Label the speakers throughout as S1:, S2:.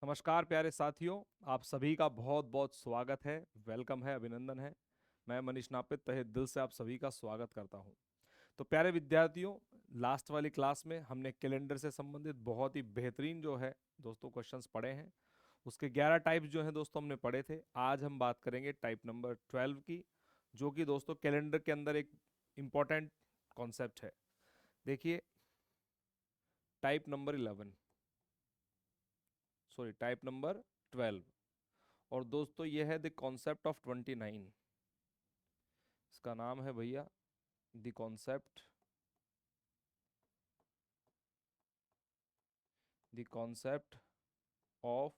S1: नमस्कार प्यारे साथियों, आप सभी का बहुत बहुत स्वागत है। वेलकम है, अभिनंदन है। मैं मनीष नापित तहे दिल से आप सभी का स्वागत करता हूं। तो प्यारे विद्यार्थियों, लास्ट वाली क्लास में हमने कैलेंडर से संबंधित बहुत ही बेहतरीन जो है दोस्तों क्वेश्चंस पढ़े हैं। उसके 11 टाइप्स जो हैं दोस्तों हमने पढ़े थे। आज हम बात करेंगे टाइप नंबर 12 की, जो कि दोस्तों कैलेंडर के अंदर एक इम्पॉर्टेंट कॉन्सेप्ट है। देखिए, type number 11, sorry type number 12। और दोस्तों ये है द कॉन्सेप्ट ऑफ 29। इसका नाम है भैया द कॉन्सेप्ट ऑफ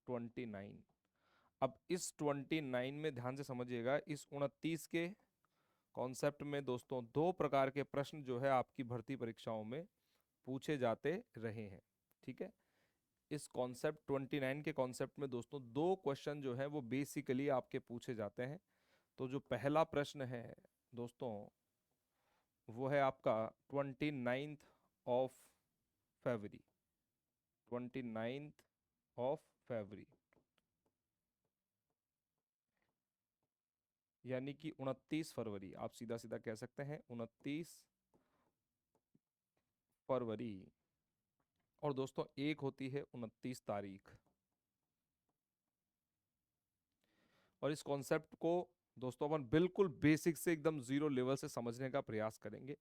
S1: 29। अब इस 29 में ध्यान से समझिएगा, इस 29 के कॉन्सेप्ट में दोस्तों दो प्रकार के प्रश्न जो है आपकी भर्ती परीक्षाओं में पूछे जाते रहे हैं। ठीक है, इस कॉन्सेप्ट 29 के कॉन्सेप्ट में दोस्तों दो क्वेश्चन जो है वो बेसिकली आपके पूछे जाते हैं। तो जो पहला प्रश्न है दोस्तों, वो है आपका 29th of February. 29th of February यानी कि 29 फरवरी, आप सीधा सीधा कह सकते हैं 29 फरवरी। और दोस्तों एक होती है 29 तारीख। और इस कॉन्सेप्ट को दोस्तों अपन बिल्कुल बेसिक से एकदम जीरो लेवल से समझने का प्रयास करेंगे।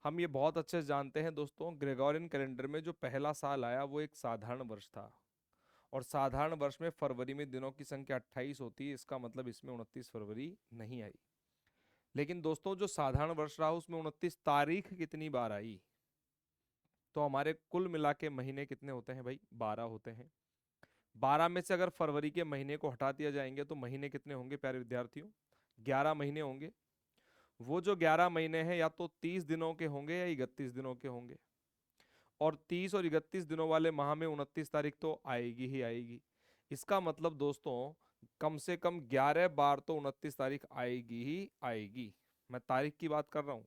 S1: हम ये बहुत अच्छे से जानते हैं दोस्तों, ग्रेगोरियन कैलेंडर में जो पहला साल आया वो एक साधारण वर्ष था। और साधारण वर्ष में फरवरी में दिनों की संख्या 28 होती है, इसका मतलब इसमें 29 फरवरी नहीं आई। लेकिन दोस्तों जो साधारण वर्ष रहा उसमें 29 तारीख कितनी बार आई? तो हमारे कुल मिला के महीने कितने होते हैं भाई? 12 होते हैं। 12 में से अगर फरवरी के महीने को हटा दिया जाएंगे तो महीने कितने होंगे प्यारे विद्यार्थियों? 11 महीने होंगे। वो जो 11 महीने हैं या तो 30 दिनों के होंगे या 31 दिनों के होंगे। और 30 और 31 दिनों वाले माह में 29 तारीख तो आएगी ही आएगी। इसका मतलब दोस्तों कम से कम 11 बार तो 29 तारीख आएगी ही आएगी। मैं तारीख की बात कर रहा हूं।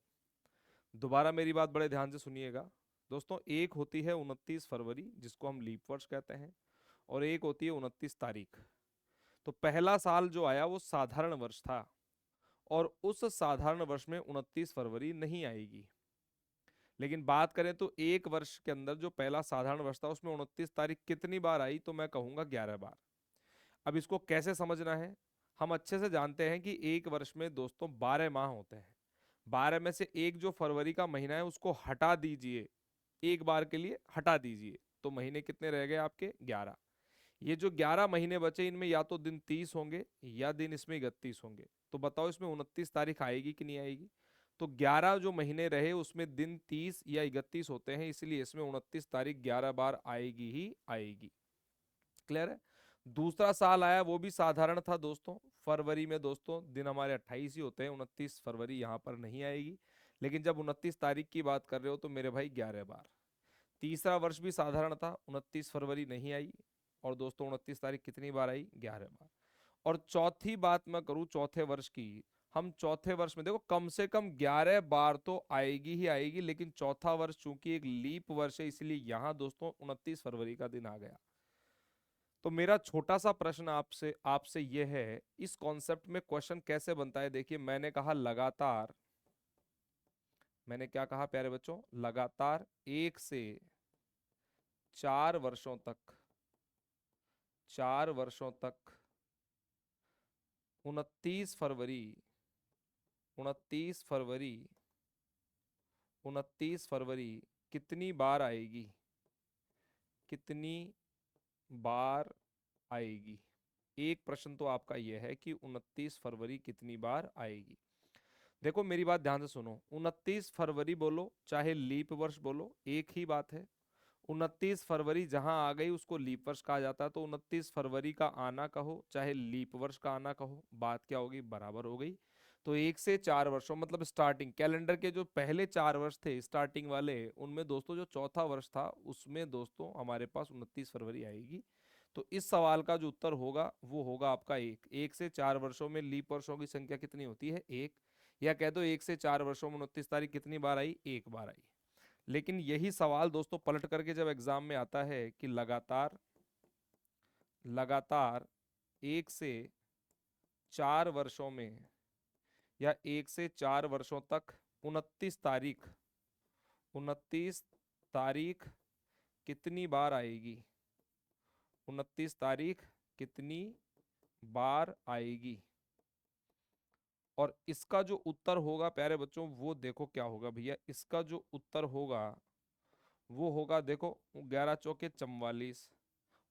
S1: दोबारा मेरी बात बड़े ध्यान से सुनिएगा दोस्तों। एक होती है 29 फरवरी जिसको हम लीप वर्ष कहते हैं, और एक होती है 29 तारीख। तो पहला साल जो आया वो साधारण वर्ष था, और उस साधारण वर्ष में 29 फरवरी नहीं आएगी। लेकिन बात करें तो एक वर्ष के अंदर जो पहला साधारण वर्ष था उसमें 29 तारीख कितनी बार आई? तो मैं कहूंगा 11 बार। अब इसको कैसे समझना है? हम अच्छे से जानते हैं कि एक वर्ष में दोस्तों 12 माह होते हैं। 12 में से एक जो फरवरी का महीना है उसको हटा दीजिए, एक बार के लिए हटा दीजिए, तो महीने कितने रह गए आपके? 11। ये जो 11 महीने बचे इनमें या तो दिन 30 होंगे या दिन इसमें 31 होंगे। तो बताओ इसमें 29 तारीख आएगी कि नहीं आएगी? तो 11 जो महीने रहे उसमें दिन 30 या 31 होते हैं, इसलिए इसमें 29 तारीख 11 बार आएगी ही आएगी। क्लियर है? दूसरा साल आया वो भी साधारण था दोस्तों। फरवरी में दोस्तों दिन हमारे 28 ही होते हैं, 29 फरवरी यहाँ पर नहीं आएगी। लेकिन जब 29 तारीख की बात कर रहे हो तो मेरे भाई 11 बार। तीसरा वर्ष भी साधारण था, 29 फरवरी नहीं आई। और दोस्तों 29 तारीख कितनी बार आई? 11 बार। और चौथी बात मैं करूं चौथे वर्ष की, हम चौथे वर्ष में देखो कम से कम 11 बार तो आएगी ही आएगी, लेकिन चौथा वर्ष चूंकि एक लीप वर्ष है इसलिए यहां दोस्तों 29 फरवरी का दिन आ गया। तो मेरा छोटा सा प्रश्न आपसे आपसे यह है, इस कॉन्सेप्ट में क्वेश्चन कैसे बनता है? देखिए, मैंने कहा लगातार, मैंने क्या कहा प्यारे बच्चों? लगातार 1 से 4 वर्षों तक, 4 वर्षों तक 29 फरवरी, 29 फरवरी, 29 फरवरी कितनी बार आएगी? कितनी बार आएगी? एक प्रश्न तो आपका यह है कि 29 फरवरी कितनी बार आएगी। देखो मेरी बात ध्यान से सुनो, 29 फरवरी बोलो चाहे लीप वर्ष बोलो एक ही बात है। 29 फरवरी जहां आ गई उसको लीप वर्ष कहा जाता है, तो 29 फरवरी का आना कहो चाहे लीप वर्ष का आना कहो, बात क्या होगी? बराबर हो गई। तो 1 से 4 वर्षों मतलब स्टार्टिंग कैलेंडर के जो पहले 4 वर्ष थे स्टार्टिंग वाले, उनमें दोस्तों जो चौथा वर्ष था उसमें दोस्तों हमारे पास 29 फरवरी आएगी। तो इस सवाल का जो उत्तर होगा वो होगा आपका एक। 1 से 4 वर्षों में लीप वर्षों की संख्या कितनी होती है? एक। या कह दो 1 से 4 वर्षों में 29 तारीख कितनी बार आई? एक बार आई। लेकिन यही सवाल दोस्तों पलट करके जब एग्जाम में आता है कि लगातार लगातार 1 से 4 वर्षों में या 1 से 4 वर्षों तक 29 तारीख कितनी बार आएगी? 29 तारीख कितनी बार आएगी? और इसका जो उत्तर होगा प्यारे बच्चों वो देखो क्या होगा भैया, इसका जो उत्तर होगा वो होगा देखो 11 चौके 44।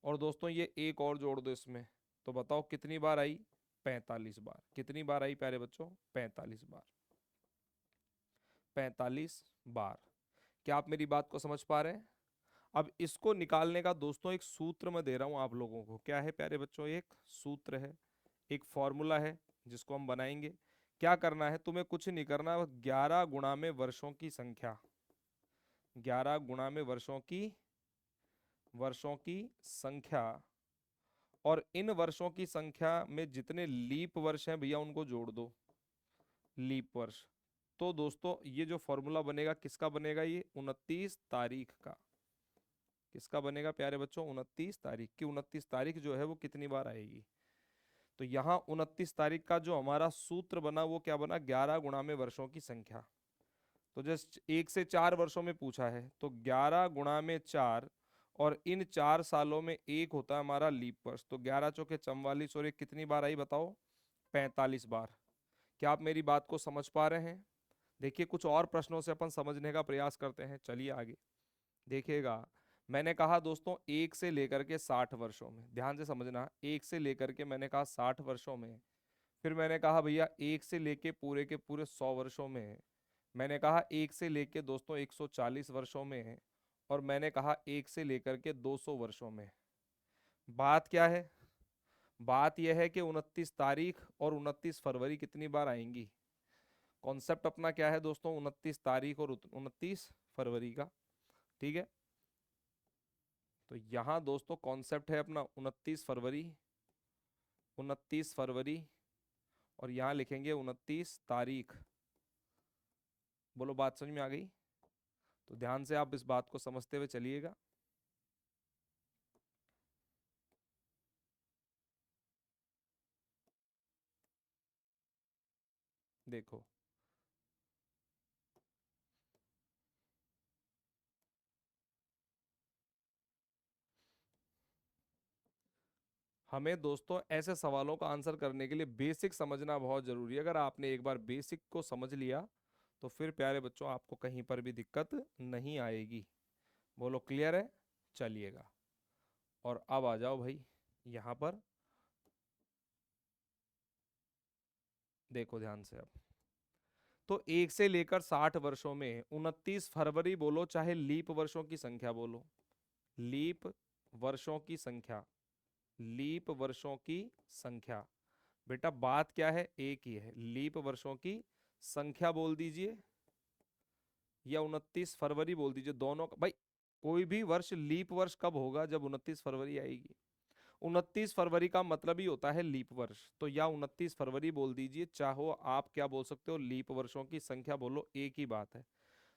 S1: और दोस्तों ये एक और जोड़ दो इसमें, तो बताओ कितनी बार आई? 45 बार। कितनी बार आई प्यारे बच्चों? 45 बार। 45 बार। क्या आप मेरी बात को समझ पा रहे हैं? अब इसको निकालने का दोस्तों एक सूत्र मैं दे रहा हूं आप लोगों को। क्या है प्यारे बच्चों? एक सूत्र है, एक फॉर्मूला है जिसको हम बनाएंगे। क्या करना है तुम्हें? कुछ नहीं करना, 11 गुणा में वर्षों की संख्या, 11 गुणा में वर्षों की संख्या, और इन वर्षों की संख्या में जितने लीप वर्ष हैं भैया उनको जोड़ दो, लीप वर्ष। तो दोस्तों ये जो फॉर्मूला बनेगा किसका बनेगा? ये 29 तारीख का। किसका बनेगा प्यारे बच्चों? 29 तारीख की। 29 तारीख जो है वो कितनी बार आएगी? तो यहाँ 29 तारीख का जो हमारा सूत्र बना वो क्या बना? 11 गुणा में वर्षों की संख्या। तो जस्ट 1 से 4 वर्षों में पूछा है तो 11 गुणा में 4, और इन 4 सालों में एक होता है हमारा लीप वर्ष। तो 11 चौके 44 और एक कितनी बार आई बताओ? 45 बार। क्या आप मेरी बात को समझ पा रहे हैं? देखिए कुछ और प्रश्नों से अपन समझने का प्रयास करते हैं। चलिए आगे देखिएगा। मैंने कहा दोस्तों 1 से लेकर के 60 वर्षों में, ध्यान से समझना, 1 से लेकर के मैंने कहा 60 वर्षों में। फिर मैंने कहा भैया 1 से लेके पूरे के पूरे 100 वर्षों में। मैंने कहा 1 से लेके दोस्तों 140 वर्षों में। और मैंने कहा 1 से लेकर के 200 वर्षों में। बात क्या है? बात यह है कि 29 तारीख और 29 फरवरी कितनी बार आएंगी। कॉन्सेप्ट अपना क्या है दोस्तों? 29 तारीख और 29 फरवरी का। ठीक है, तो यहां दोस्तों कॉन्सेप्ट है अपना 29 फरवरी, 29 फरवरी, और यहां लिखेंगे 29 तारीख। बोलो बात समझ में आ गई? तो ध्यान से आप इस बात को समझते हुए चलिएगा। देखो हमें दोस्तों ऐसे सवालों का आंसर करने के लिए बेसिक समझना बहुत जरूरी है। अगर आपने एक बार बेसिक को समझ लिया तो फिर प्यारे बच्चों आपको कहीं पर भी दिक्कत नहीं आएगी। बोलो क्लियर है? चलिएगा, और अब आ जाओ भाई यहाँ पर। देखो ध्यान से अब, तो 1 से लेकर 60 वर्षों में 29 फरवरी बोलो चाहे लीप वर्षों की संख्या बोलो, लीप वर्षों की संख्या, लीप वर्षों की संख्या। बेटा बात क्या है? एक ही है, लीप वर्षों की संख्या बोल दीजिए या 29 फरवरी बोल दीजिए, दोनों भाई। कोई भी वर्ष लीप वर्ष कब होगा? जब 29 फरवरी आएगी। 29 फरवरी का मतलब ही होता है लीप वर्ष। तो या 29 फरवरी बोल दीजिए, चाहो आप क्या बोल सकते हो? लीप वर्षों की संख्या बोलो, एक ही बात है।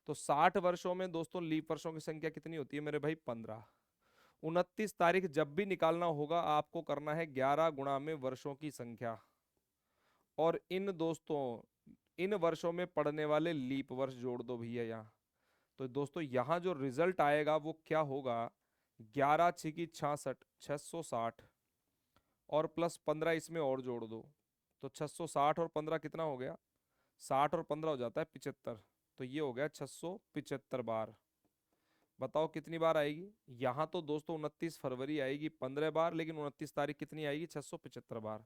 S1: तो 60 वर्षों में दोस्तों लीप वर्षों की संख्या कितनी होती है मेरे भाई? 15। 29 तारीख जब भी निकालना होगा आपको करना है 11 गुणा में वर्षों की संख्या, और इन दोस्तों इन वर्षों में पड़ने वाले लीप वर्ष जोड़ दो भैया यहाँ। तो दोस्तों यहाँ जो रिजल्ट आएगा वो क्या होगा? 11 6 की 66, 660, और प्लस 15 इसमें और जोड़ दो, तो 660 और 15 कितना हो गया? 60 और 15 हो जाता है 75। तो ये हो गया 675 बार। बताओ कितनी बार आएगी? यहाँ तो दोस्तों 29 फरवरी आएगी 15 बार, लेकिन 29 तारीख कितनी आएगी? 675 बार।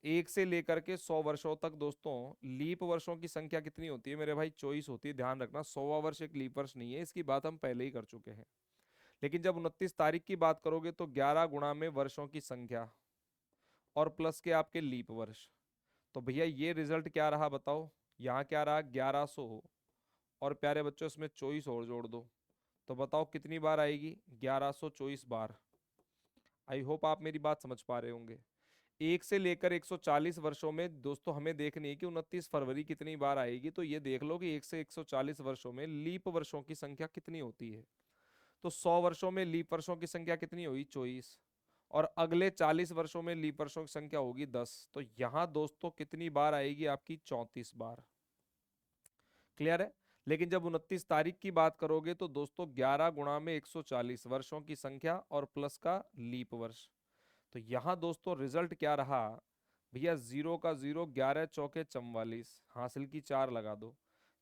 S1: 1 से लेकर के 100 वर्षों तक दोस्तों लीप वर्षों की संख्या कितनी होती है मेरे भाई? 24 होती है। ध्यान रखना 100वां वर्ष एक लीप वर्ष नहीं है, इसकी बात हम पहले ही कर चुके हैं। लेकिन जब 29 तारीख की बात करोगे तो 11 गुणा में वर्षों की संख्या और प्लस के आपके लीप वर्ष। तो भैया ये रिजल्ट क्या रहा बताओ? यहाँ क्या रहा? 1100, और प्यारे बच्चों इसमें 24 और जोड़ दो, तो बताओ कितनी बार आएगी? 1124 बार। आई होप आप मेरी बात समझ पा रहे होंगे। 1 से लेकर 140 वर्षों में दोस्तों हमें देखनी है कि 29 फरवरी कितनी बार आएगी। तो ये देख लो कि 1 से 140 वर्षों में लीप वर्षों की संख्या कितनी होती है। तो 100 वर्षों में लीप वर्षों की संख्या कितनी हुई? 24। और अगले 40 वर्षों में लीप वर्षों की संख्या होगी 10। तो यहाँ दोस्तों कितनी बार आएगी आपकी? 34 बार। क्लियर है? लेकिन जब 29 तारीख की बात करोगे तो दोस्तों 11 गुणा में 140 वर्षों की संख्या और प्लस का लीप वर्ष। तो यहाँ दोस्तों रिजल्ट क्या रहा भैया? 0 का 0, 11 चौके 44, हासिल की 4 लगा दो।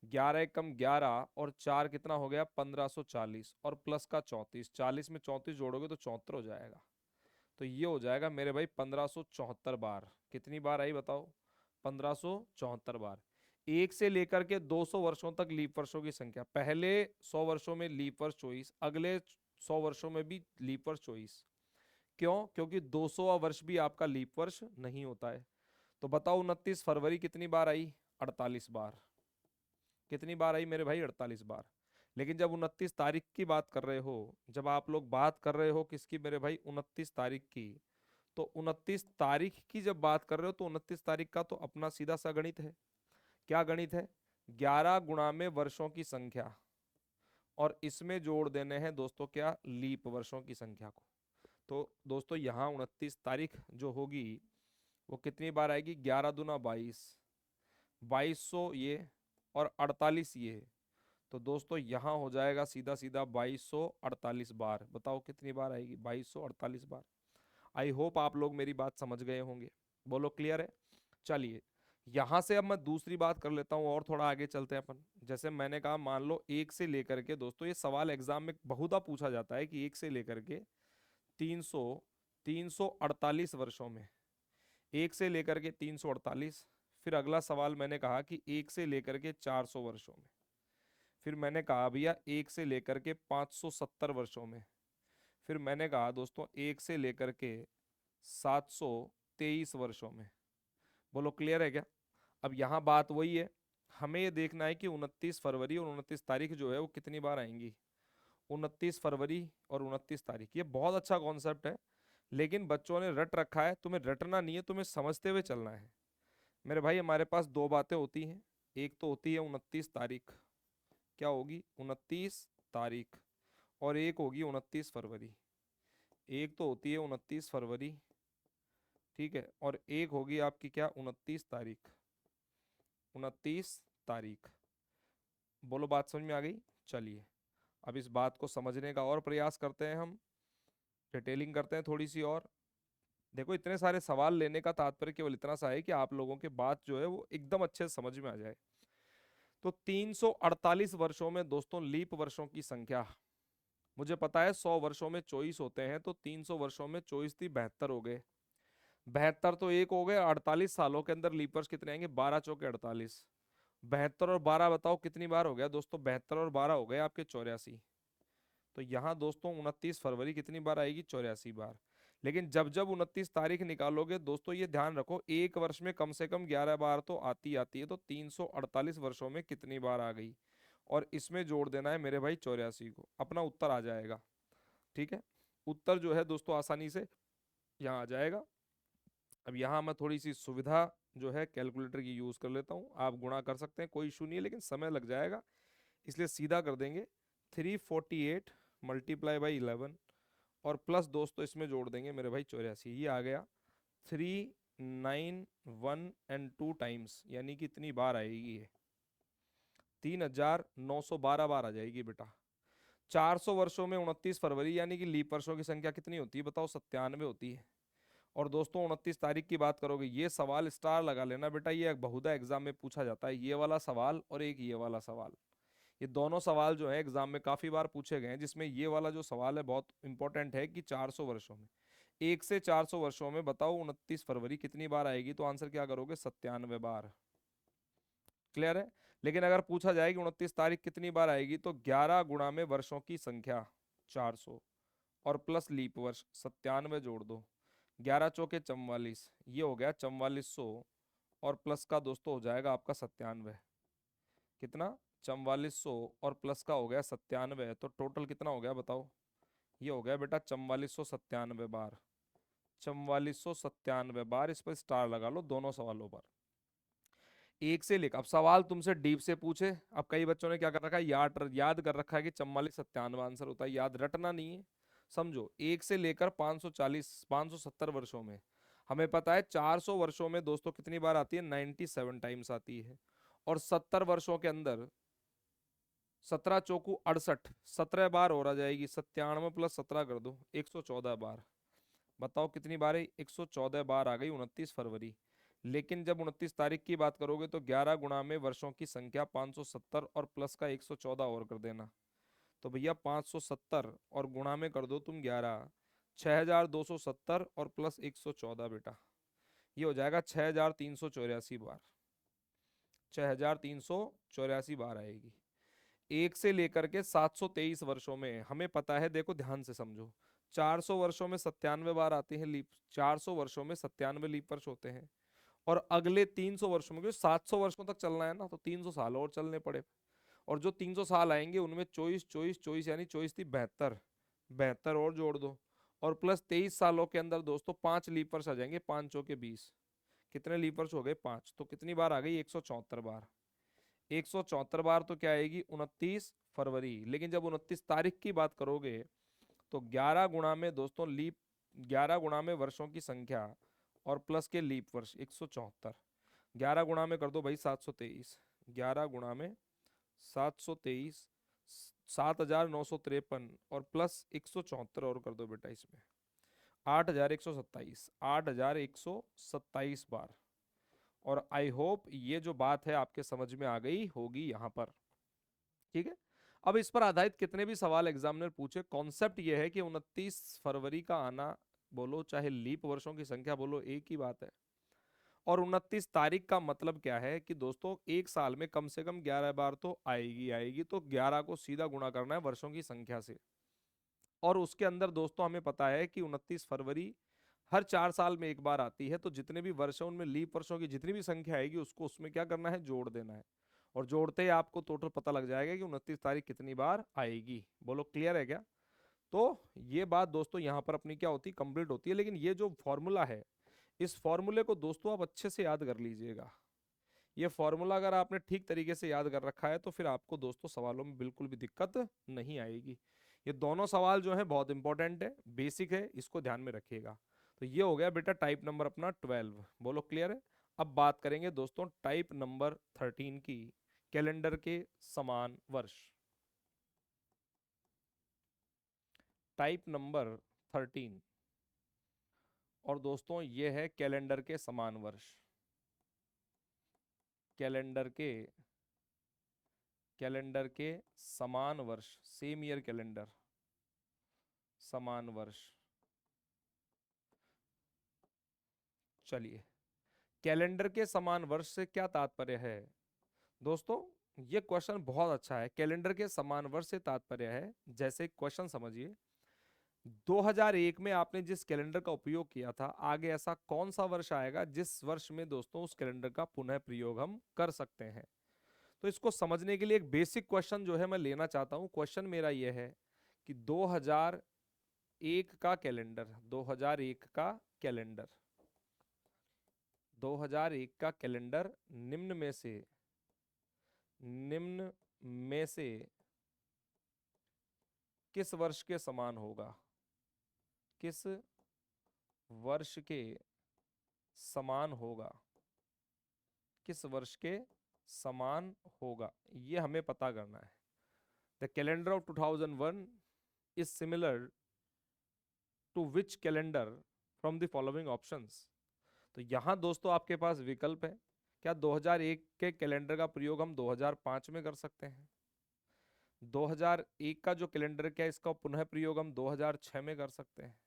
S1: 11 कम 11 और 4 कितना हो गया? 1540 और प्लस का 34, 40 में 34 जोड़ोगे तो 74 हो जाएगा। तो ये हो जाएगा मेरे भाई 1574 बार। कितनी बार आई बताओ? 1574 बार। एक से लेकर के 200 वर्षों तक लीप वर्षों की संख्या। पहले 100 वर्षों में लीप वर्ष 24, अगले 100 वर्षों में भी लीप वर्ष 24। क्यों? क्योंकि 200वां वर्ष भी आपका लीप वर्ष नहीं होता है। तो बताओ 29 फरवरी कितनी बार आई? 48 बार। कितनी बार आई मेरे भाई? 48 बार। लेकिन जब 29 तारीख की बात कर रहे हो, जब आप लोग बात कर रहे हो किसकी मेरे भाई? 29 तारीख की। तो 29 तारीख की जब बात कर रहे हो तो 29 तारीख का तो अपना सीधा सा गणित है। क्या गणित है? 11 गुणा में वर्षों की संख्या और इसमें जोड़ देने हैं दोस्तों क्या? लीप वर्षों की संख्या को। तो दोस्तों यहाँ 29 तारीख जो होगी वो कितनी बार आएगी? 11 दूना 22, 2200 ये और 48 ये। तो दोस्तों यहाँ हो जाएगा सीधा सीधा 2248 बार। बताओ कितनी बार आएगी? 2248 बार। आई होप आप लोग मेरी बात समझ गए होंगे। बोलो क्लियर है? चलिए यहां से अब मैं दूसरी बात कर लेता हूं और थोड़ा आगे चलते हैं अपन। जैसे मैंने कहा मान लो एक से लेकर के, दोस्तों ये सवाल एग्जाम में बहुधा पूछा जाता है कि एक से लेकर के 300 348 वर्षों में, एक से लेकर के 348। फिर अगला सवाल मैंने कहा कि एक से लेकर के 400 वर्षों में। फिर मैंने कहा भैया एक से लेकर के 570 वर्षों में। फिर मैंने कहा दोस्तों एक से लेकर के 723 वर्षों में। बोलो क्लियर है क्या? अब यहाँ बात वही है, हमें ये देखना है कि 29 फरवरी और 29 तारीख जो है वो कितनी बार आएंगी। 29 फरवरी और 29 तारीख, ये बहुत अच्छा कॉन्सेप्ट है। लेकिन बच्चों ने रट रखा है, तुम्हें रटना नहीं है, तुम्हें समझते हुए चलना है मेरे भाई। हमारे पास दो बातें होती हैं, एक तो होती है 29 तारीख, क्या होगी? 29 तारीख। और एक होगी 29 फरवरी। एक तो होती है 29 फरवरी, ठीक है, और एक होगी आपकी क्या? 29 तारीख। 29 तारीख। बोलो बात समझ में आ गई? चलिए अब इस बात को समझने का और प्रयास करते हैं हम, डिटेलिंग करते हैं थोड़ी सी और। देखो इतने सारे सवाल लेने का तात्पर्य केवल इतना सा है कि आप लोगों के बात जो है वो एकदम अच्छे से समझ में आ जाए। तो 348 वर्षों में दोस्तों लीप वर्षों की संख्या, मुझे पता है 100 वर्षों में 24 होते हैं, तो 300 वर्षों में 24 थी 72 हो गए। 72 तो एक हो गए, 48 सालों के अंदर लीप वर्ष कितने आएंगे? 12 चौके 48। 72 और 12 बताओ कितनी बार हो गया दोस्तों? 72 और 12 हो गए आपके 84। तो यहाँ दोस्तों 29 फरवरी कितनी बार आएगी? 84 बार। लेकिन जब जब 29 तारीख निकालोगे दोस्तों ये ध्यान रखो, एक वर्ष में कम से कम 11 बार तो आती आती है। तो 348 वर्षों में कितनी बार आ गई? और इसमें जोड़ देना है मेरे भाई 84 को, अपना उत्तर आ जाएगा। ठीक है, उत्तर जो है दोस्तों आसानी से यहाँ आ जाएगा। अब यहाँ मैं थोड़ी सी सुविधा जो है कैलकुलेटर की यूज कर लेता हूँ। आप गुणा कर सकते हैं, कोई इशू नहीं है, लेकिन समय लग जाएगा, इसलिए सीधा कर देंगे। 348 मल्टीप्लाई बाई 11 और प्लस दोस्तों इसमें जोड़ देंगे मेरे भाई 84। ये आ गया 3, 9, 1 एंड 2 टाइम्स, यानी कि इतनी बार आएगी ये 3912 बार आ जाएगी बेटा। 400 वर्षों में 29 फरवरी यानी कि लीप वर्षों की संख्या कितनी होती है बताओ? 97 होती है। और दोस्तों 29 तारीख की बात करोगे, ये सवाल स्टार लगा लेना बेटा, ये बहुधा एग्जाम में पूछा जाता है, ये वाला सवाल और एक ये वाला सवाल। ये दोनों सवाल जो है एग्जाम में काफी बार पूछे गए हैं, जिसमें ये वाला जो सवाल है बहुत इंपॉर्टेंट है कि 400 वर्षों में, एक से 400 वर्षों में बताओ 29 फरवरी कितनी बार आएगी? तो आंसर क्या करोगे? 97 बार। क्लियर है? लेकिन अगर पूछा जाए कि 29 तारीख कितनी बार आएगी, तो 11 गुणा में वर्षों की संख्या 400 और प्लस लीप वर्ष 97 जोड़ दो। 11 चौके 44, ये हो गया 4400 और प्लस का दोस्तों हो जाएगा आपका 97। कितना? 4400 और प्लस का हो गया 97, तो टोटल कितना हो गया बताओ? ये हो गया बेटा 4497 बार। 4497 बार, इस पर स्टार लगा लो दोनों सवालों पर। एक से लिख, अब सवाल तुमसे डीप से पूछे, अब कई बच्चों ने क्या कर रखा है, याद कर रखा है कि 4497 आंसर होता है, याद रटना नहीं है, समझो 1 से लेकर 540 570 वर्षों में हमें पता है 400 वर्षों में दोस्तों कितनी बार आती है, 97 टाइम्स आती है। और 70 वर्षों के अंदर 17 चौकू 68, 17 बार और आ जाएगी, 97 प्लस 17 कर दो 114 बार। बताओ कितनी बार है, 114 बार आ गई 29 फरवरी। लेकिन जब 29 तारीख की बात करोगे तो 11 गुणा में वर्षों की संख्या 570 और प्लस का 114 और कर देना। तो भैया 570 और गुणा में कर दो तुम 11, 6270 और प्लस 114 बेटा, ये हो जाएगा 6384 बार। 6384 बार आएगी। 1 से लेकर के 723 वर्षों में हमें पता है, देखो ध्यान से समझो, 400 वर्षों में 97 बार आते हैं लीप, 400 वर्षों में 97 लीप वर्ष होते हैं। और अगले 300 वर्षों में, क्योंकि 700 वर्षों तक चलना है ना, तो 300 साल और चलने पड़े। और जो 300 साल आएंगे उनमें 24 24 24 यानी 24 थी 72, 72 और जोड़ दो। और प्लस 23 सालों के अंदर दोस्तों 5 लीप वर्ष आ जाएंगे, 5 चौके 20, कितने लीप वर्ष हो गए 5, तो कितनी बार आ गई 174 बार। 174 बार तो क्या आएगी 29 फरवरी। लेकिन जब 29 तारीख की बात करोगे तो 11 गुणा में दोस्तों लीप, 11 गुणा में वर्षों की संख्या और प्लस के लीप वर्ष 174, 11 गुणा में कर दो भाई 723, 11 गुणा में 723, 7953 और प्लस 174 और कर दो बेटा इसमें, 8127, 8127 बार। और आई होप ये जो बात है आपके समझ में आ गई होगी यहाँ पर, ठीक है। अब इस पर आधारित कितने भी सवाल एग्जामिनर पूछे, कॉन्सेप्ट ये है कि 29 फरवरी का आना बोलो चाहे लीप वर्षों की संख्या बोलो एक ही बात है। और 29 तारीख का मतलब क्या है कि दोस्तों एक साल में कम से कम 11 बार तो आएगी आएगी, तो 11 को सीधा गुणा करना है वर्षों की संख्या से। और उसके अंदर दोस्तों हमें पता है कि 29 फरवरी हर 4 साल में एक बार आती है, तो जितने भी वर्ष हैं उनमें लीप वर्षों की जितनी भी संख्या आएगी उसको उसमें क्या करना है, जोड़ देना है। और जोड़ते ही आपको टोटल पता लग जाएगा कि 29 तारीख कितनी बार आएगी। बोलो क्लियर है क्या। तो ये बात दोस्तों यहाँ पर अपनी क्या होती है, कंप्लीट होती है। लेकिन ये जो फॉर्मूला है, इस फॉर्मूले को दोस्तों आप अच्छे से याद कर लीजिएगा। ये फॉर्मूला अगर आपने ठीक तरीके से याद कर रखा है तो फिर आपको दोस्तों सवालों में बिल्कुल भी दिक्कत नहीं आएगी। ये दोनों सवाल जो है बहुत इंपॉर्टेंट है, बेसिक है, इसको ध्यान में रखिएगा। तो ये हो गया बेटा टाइप नंबर अपना 12। बोलो क्लियर है। अब बात करेंगे दोस्तों टाइप नंबर 13 की, कैलेंडर के समान वर्ष। टाइप नंबर 13, और दोस्तों ये है कैलेंडर के समान वर्ष। कैलेंडर के समान वर्ष, सेम ईयर कैलेंडर, समान वर्ष। चलिए, कैलेंडर के समान वर्ष से क्या तात्पर्य है दोस्तों, ये क्वेश्चन बहुत अच्छा है। कैलेंडर के समान वर्ष से तात्पर्य है, जैसे क्वेश्चन समझिए, 2001 में आपने जिस कैलेंडर का उपयोग किया था, आगे ऐसा कौन सा वर्ष आएगा जिस वर्ष में दोस्तों उस कैलेंडर का पुनः प्रयोग हम कर सकते हैं। तो इसको समझने के लिए एक बेसिक क्वेश्चन जो है मैं लेना चाहता हूं। क्वेश्चन मेरा यह है कि 2001 का कैलेंडर, 2001 का कैलेंडर, 2001 का कैलेंडर निम्न में से किस वर्ष के समान होगा, किस वर्ष के समान होगा, किस वर्ष के समान होगा, ये हमें पता करना है। The calendar of 2001 is similar to which calendar from the following options. तो यहां दोस्तों आपके पास विकल्प है। क्या 2001 के कैलेंडर का प्रयोग हम 2005 में कर सकते हैं? 2001 का जो कैलेंडर क्या इसका पुनः प्रयोग हम 2006 में कर सकते हैं?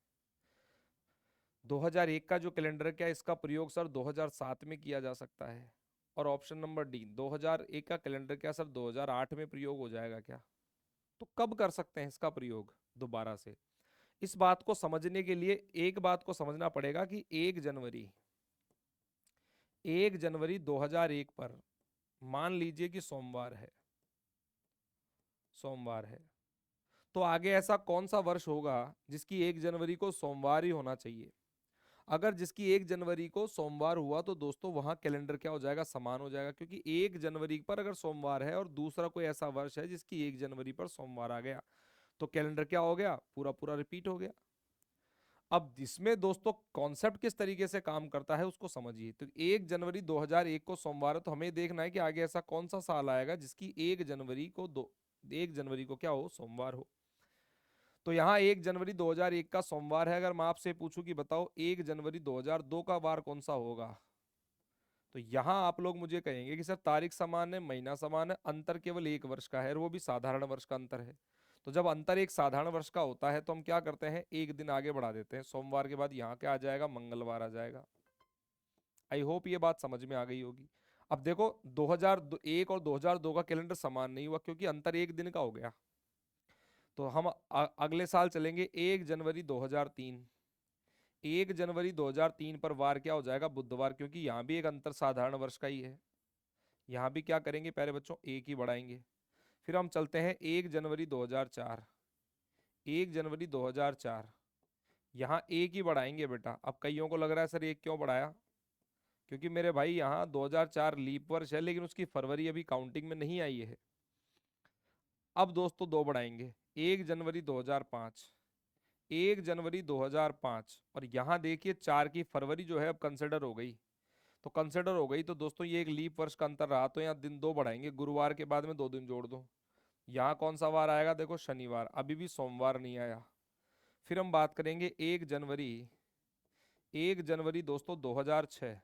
S1: 2001 का जो कैलेंडर क्या इसका प्रयोग सर 2007 में किया जा सकता है? और ऑप्शन नंबर डी, 2001 का कैलेंडर क्या सर 2008 में प्रयोग हो जाएगा क्या? तो कब कर सकते हैं इसका प्रयोग दोबारा से? इस बात को समझने के लिए एक बात को समझना पड़ेगा कि 1 जनवरी 2001 पर मान लीजिए कि सोमवार है, तो आगे ऐसा कौन सा वर्ष होगा जिसकी 1 जनवरी को सोमवार ही होना चाहिए? अगर जिसकी 1 जनवरी को सोमवार हुआ तो दोस्तों वहां कैलेंडर क्या हो जाएगा, समान हो जाएगा। क्योंकि 1 जनवरी पर अगर सोमवार है और दूसरा कोई ऐसा वर्ष है जिसकी 1 जनवरी पर सोमवार आ गया, तो कैलेंडर क्या हो गया, पूरा पूरा रिपीट हो गया। अब इसमें दोस्तों कॉन्सेप्ट किस तरीके से काम करता है उसको समझिए। तो 1 जनवरी 2001 को सोमवार है, तो हमें देखना है कि आगे ऐसा कौन सा साल आएगा जिसकी 1 जनवरी को क्या हो, सोमवार हो। तो यहाँ 1 जनवरी 2001 का सोमवार है। अगर मैं आपसे पूछूं कि बताओ 1 जनवरी 2002 का वार कौन सा होगा, तो यहाँ आप लोग मुझे कहेंगे कि सर तारीख समान है, महीना समान है, अंतर केवल 1 वर्ष का है, और वो भी साधारण वर्ष का अंतर है। तो जब अंतर एक साधारण वर्ष का होता है तो हम क्या करते हैं, एक दिन आगे बढ़ा देते हैं। सोमवार के बाद यहाँ क्या आ जाएगा, मंगलवार आ जाएगा। आई होप ये बात समझ में आ गई होगी। अब देखो 2001 और 2002 का कैलेंडर समान नहीं हुआ क्योंकि अंतर एक दिन का हो गया। तो हम अगले साल चलेंगे 1 जनवरी 2003। 1 जनवरी 2003 पर वार क्या हो जाएगा, बुधवार, क्योंकि यहाँ भी एक अंतर साधारण वर्ष का ही है। यहाँ भी क्या करेंगे प्यारे बच्चों, एक ही बढ़ाएंगे। फिर हम चलते हैं 1 जनवरी 2004। 1 जनवरी 2004, यहाँ एक ही बढ़ाएंगे बेटा। अब कईयों को लग रहा है सर एक क्यों बढ़ाया, क्योंकि मेरे भाई यहाँ 2004 लीप वर्ष है, लेकिन उसकी फरवरी अभी काउंटिंग में नहीं आई है। अब दोस्तों दो बढ़ाएंगे, 1 जनवरी 2005। 1 जनवरी 2005, और यहाँ देखिए 4 की फरवरी जो है अब कंसिडर हो गई। तो कंसिडर हो गई तो दोस्तों ये एक लीप वर्ष का अंतर रहा, तो यहाँ दिन दो बढ़ाएंगे, गुरुवार के बाद में 2 दिन जोड़ दो। यहाँ कौन सा वार आएगा, देखो शनिवार, अभी भी सोमवार नहीं आया। फिर हम बात करेंगे 1 जनवरी दोस्तों 2006।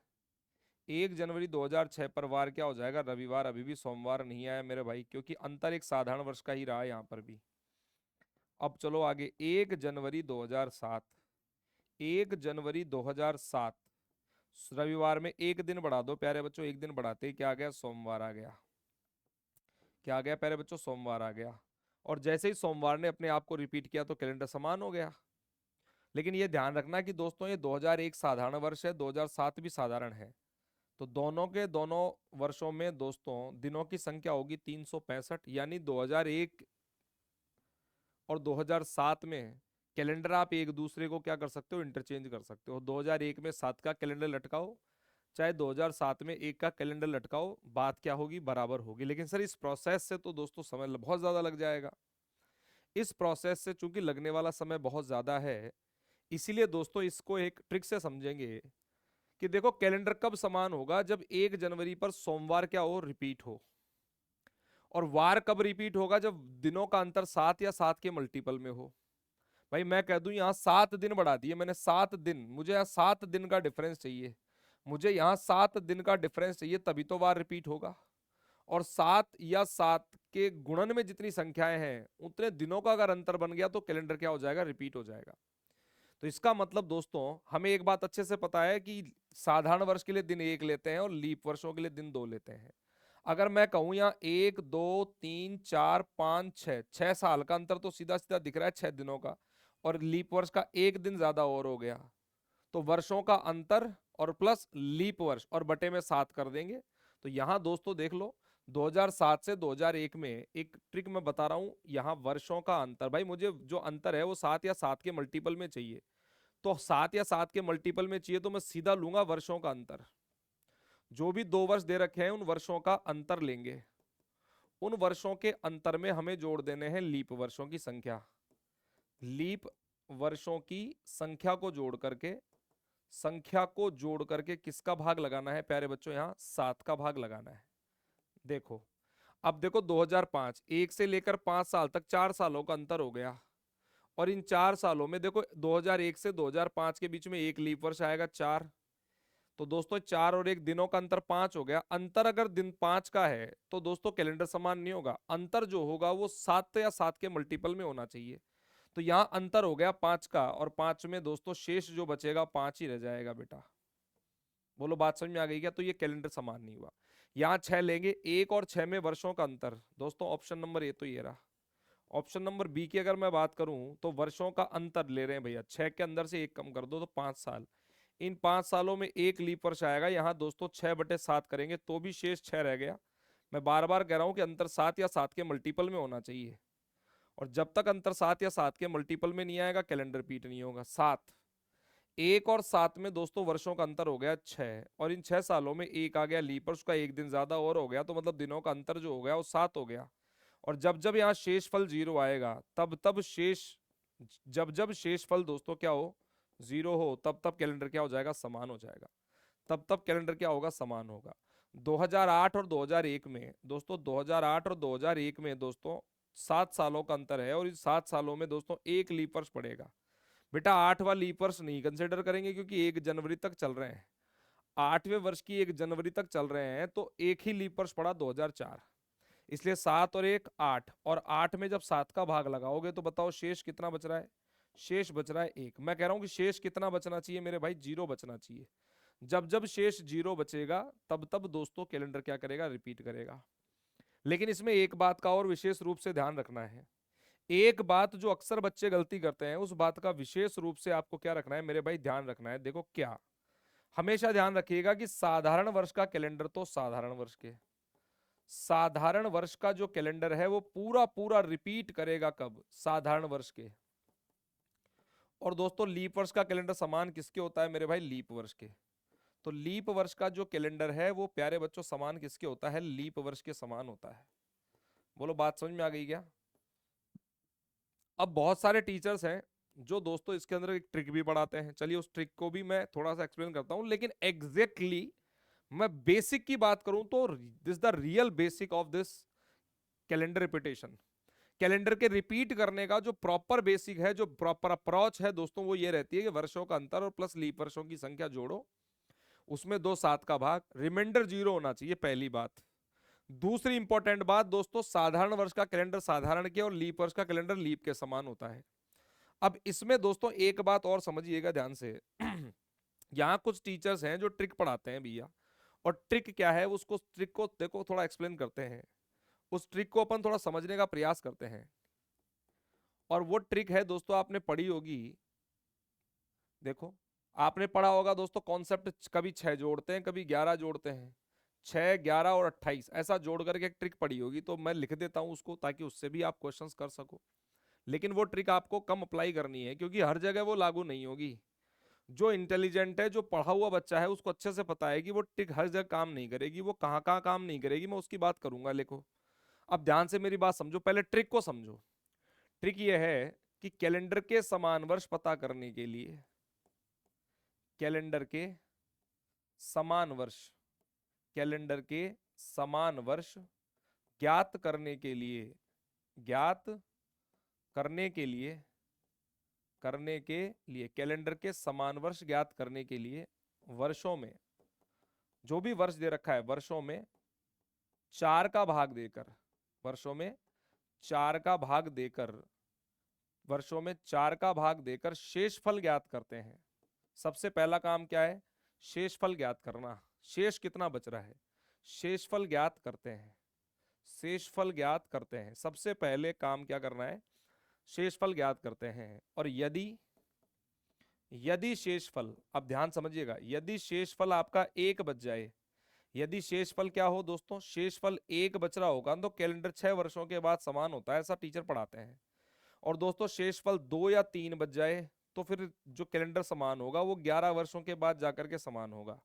S1: 1 जनवरी 2006 पर वार क्या हो जाएगा, रविवार, अभी भी सोमवार नहीं आया मेरे भाई, क्योंकि अंतर एक साधारण वर्ष का ही रहा है यहाँ पर भी। अब चलो आगे, 1 जनवरी 2007। 1 जनवरी 2007, रविवार में एक दिन बढ़ा दो प्यारे बच्चों, एक दिन बढ़ाते ही क्या आ गया, सोमवार आ गया। क्या आ गया प्यारे बच्चों, सोमवार आ गया। और जैसे ही सोमवार ने अपने आप को रिपीट किया तो कैलेंडर समान हो गया। लेकिन ये ध्यान रखना कि दोस्तों ये 2001 साधारण वर्ष है, 2007 भी साधारण है। तो दोनों के दोनों वर्षों में दोस्तों दिनों की संख्या होगी 365, यानी 2001 और 2007 में कैलेंडर आप एक दूसरे को क्या कर सकते हो, इंटरचेंज कर सकते हो। 2001 में 7 का कैलेंडर लटकाओ, चाहे 2007 में 1 का कैलेंडर लटकाओ, बात क्या होगी, बराबर होगी। लेकिन सर इस प्रोसेस से तो दोस्तों समय बहुत ज्यादा लग जाएगा। इस प्रोसेस से चूंकि लगने वाला समय बहुत ज्यादा है, इसीलिए दोस्तों इसको एक ट्रिक से समझेंगे कि देखो कैलेंडर कब समान होगा, जब 1 जनवरी पर सोमवार क्या हो, रिपीट हो। और वार कब रिपीट होगा, जब दिनों का अंतर 7 या 7 के मल्टीपल में हो। भाई मैं कह दूं यहाँ 7 दिन बढ़ा दिए मैंने, 7 दिन, मुझे यहाँ 7 दिन का डिफरेंस चाहिए, मुझे यहाँ 7 दिन का डिफरेंस चाहिए, तभी तो वार रिपीट होगा। और 7 या 7 के गुणन में जितनी संख्याएं हैं उतने दिनों का अगर अंतर बन गया तो कैलेंडर क्या हो जाएगा, रिपीट हो जाएगा। तो इसका मतलब दोस्तों हमें एक बात अच्छे से पता है कि साधारण वर्ष के लिए दिन 1 लेते हैं और लीप वर्षों के लिए दिन 2 लेते हैं। अगर मैं कहूं यहाँ 1 2 3 4 5 6, 6 साल का अंतर तो सीधा सीधा दिख रहा है 6 दिनों का, और लीप वर्ष का एक दिन ज्यादा और हो गया। तो वर्षों का अंतर और प्लस लीप वर्ष और बटे में 7 कर देंगे। तो यहाँ दोस्तों देख लो 2007 से 2001 में एक ट्रिक मैं बता रहा हूं, यहाँ वर्षों का अंतर, भाई मुझे जो अंतर है वो 7 या 7 के मल्टीपल में चाहिए। तो 7 या 7 के मल्टीपल में चाहिए तो मैं सीधा लूंगा वर्षों का अंतर। जो भी 2 वर्ष दे रखे हैं उन वर्षों का अंतर लेंगे, उन वर्षों के अंतर में हमें जोड़ देने हैं लीप वर्षों की संख्या। लीप वर्षों की संख्या को जोड़ करके, संख्या को जोड़ करके किसका भाग लगाना है प्यारे बच्चों, यहाँ 7 का भाग लगाना है। देखो अब देखो 2005, 1 से लेकर 5 साल तक 4 सालों का अंतर हो गया। और इन 4 सालों में देखो 2001 से 2005 के बीच में एक लीप वर्ष आएगा 4। तो दोस्तों 4 और 1 दिनों का अंतर 5 हो गया। अंतर अगर दिन 5 का है तो दोस्तों कैलेंडर समान नहीं होगा, अंतर जो होगा वो 7 या 7 के मल्टीपल में होना चाहिए। तो यहाँ अंतर हो गया 5 का, और 5 में दोस्तों शेष जो बचेगा 5 ही रह जाएगा बेटा। बोलो बात समझ में आ गई क्या? तो ये कैलेंडर समान नहीं हुआ। यहाँ 6 लेंगे, 1 और 6 में वर्षों का अंतर, दोस्तों ऑप्शन नंबर ए तो ये रहा। ऑप्शन नंबर बी की अगर मैं बात करूं तो वर्षों का अंतर ले रहे हैं भैया, 6 के अंदर से 1 कम कर दो तो 5 साल। इन 5 सालों में एक लीप वर्ष आएगा, यहाँ दोस्तों 6/7 करेंगे तो भी शेष 6 रह गया। मैं बार बार कह रहा हूं कि अंतर 7 या 7 के मल्टीपल में होना चाहिए, और जब तक अंतर 7 या 7 के मल्टीपल में नहीं आएगा कैलेंडर रिपीट नहीं होगा। 7, 1 और 7 में दोस्तों वर्षों का अंतर हो गया 6, और इन 6 सालों में एक आ गया लीप वर्ष का, एक दिन ज्यादा और हो गया, तो मतलब दिनों का अंतर जो हो गया वो 7 हो गया। और जब जब यहाँ शेषफल 0 आएगा तब तब जब जब शेषफल दोस्तों क्या हो, 0 हो, तब तब कैलेंडर क्या हो जाएगा, समान हो जाएगा। तब तब कैलेंडर क्या होगा, समान होगा। 2008 और 2001 में दोस्तों, 2008 और 2001 में दोस्तों 7 सालों का अंतर है, और इस 7 सालों में दोस्तों एक लीप वर्ष पड़ेगा। बेटा 8वां लीप वर्ष नहीं कंसिडर करेंगे क्योंकि 1 जनवरी तक चल रहे हैं। 8वें वर्ष की 1 जनवरी तक चल रहे हैं तो एक ही लीप वर्ष पड़ा 2004। इसलिए 7 और 1 8, और 8 में जब 7 का भाग लगाओगे तो बताओ शेष कितना बच रहा है, शेष बच रहा है 1। मैं कह रहा हूं कि शेष कितना बचना चाहिए मेरे भाई, 0 बचना चाहिए। जब जब शेष 0 बचेगा तब तब दोस्तों कैलेंडर क्या करेगा, रिपीट करेगा। लेकिन इसमें एक बात का और विशेष रूप से ध्यान रखना है। एक बात जो अक्सर बच्चे गलती करते हैं, उस बात का विशेष रूप से आपको क्या रखना है मेरे भाई, ध्यान रखना है। देखो क्या, हमेशा ध्यान रखिएगा कि साधारण वर्ष का कैलेंडर तो साधारण वर्ष के, साधारण वर्ष का जो कैलेंडर है वो पूरा पूरा रिपीट करेगा कब, साधारण वर्ष के। और दोस्तों लीप वर्ष का कैलेंडर समान किसके होता है मेरे भाई, लीप वर्ष के। तो लीप वर्ष का जो कैलेंडर है वो प्यारे बच्चों समान किसके होता है, लीप वर्ष के समान होता है। बोलो बात समझ में आ गई क्या? अब बहुत सारे टीचर्स हैं जो दोस्तों इसके अंदर एक ट्रिक भी पढ़ाते हैं, चलिए उस ट्रिक को भी मैं थोड़ा सा एक्सप्लेन करता हूं। लेकिन एग्जैक्टली मैं बेसिक की बात करूं तो this the real basic of this calendar repetition. Calendar के रिपीट करने का जो प्रॉपर बेसिक है, जो प्रॉपर अप्रोच है दोस्तों, वो ये रहती है कि वर्षों का अंतर और प्लस लीप वर्षों की संख्या जोड़ो, उसमें दो 7 का भाग, रिमाइंडर 0 होना चाहिए, पहली बात। दूसरी इंपॉर्टेंट बात दोस्तों, साधारण वर्ष का कैलेंडर साधारण के और लीप वर्ष का कैलेंडर लीप के समान होता है। अब इसमें दोस्तों एक बात और समझिएगा ध्यान से यहाँ कुछ टीचर्स हैं जो ट्रिक पढ़ाते हैं भैया, और ट्रिक क्या है उसको, ट्रिक को देखो थोड़ा एक्सप्लेन करते हैं, उस ट्रिक को अपन थोड़ा समझने का प्रयास करते हैं। और वो ट्रिक है दोस्तों, आपने पढ़ी होगी, देखो आपने पढ़ा होगा दोस्तों कॉन्सेप्ट, कभी 6 जोड़ते हैं कभी 11 जोड़ते हैं, 6 11 और 28 ऐसा जोड़ करके एक ट्रिक पढ़ी होगी। तो मैं लिख देता हूं उसको ताकि उससे भी आप क्वेश्चंस कर सको। लेकिन वो ट्रिक आपको कम अप्लाई करनी है क्योंकि हर जगह वो लागू नहीं होगी। जो इंटेलिजेंट है, जो पढ़ा हुआ बच्चा है, उसको अच्छे से पता है कि वो ट्रिक हर जगह काम नहीं करेगी, वो कहाँ कहाँ काम नहीं करेगी, मैं उसकी बात करूंगा। देखो अब ध्यान से मेरी बात समझो, पहले ट्रिक को समझो। ट्रिक ये है कि कैलेंडर के समान वर्ष पता करने के लिए, कैलेंडर के समान वर्ष, कैलेंडर के समान वर्ष ज्ञात करने के लिए, ज्ञात करने के लिए, करने के लिए कैलेंडर के समान वर्ष ज्ञात करने के लिए वर्षों में, जो भी वर्ष दे रखा है वर्षों में 4 का भाग देकर, वर्षों में 4 का भाग देकर, वर्षों में 4 का भाग देकर शेषफल ज्ञात करते हैं। सबसे पहला काम क्या है, शेषफल ज्ञात करना। शेष कितना बच रहा है, शेषफल ज्ञात करते हैं, शेषफल ज्ञात करते हैं। सबसे पहले काम क्या करना है, शेषफल ज्ञात करते हैं। और यदि यदि शेषफल, अब ध्यान समझिएगा, यदि शेषफल आपका 1 बच जाए, यदि शेषफल क्या हो दोस्तों, शेषफल 1 बच रहा होगा तो कैलेंडर 6 वर्षों के बाद समान होता है, ऐसा टीचर पढ़ाते हैं। और दोस्तों शेषफल 2 या 3 बच जाए तो फिर जो कैलेंडर समान होगा वो 11 वर्षों के बाद जाकर के समान होगा।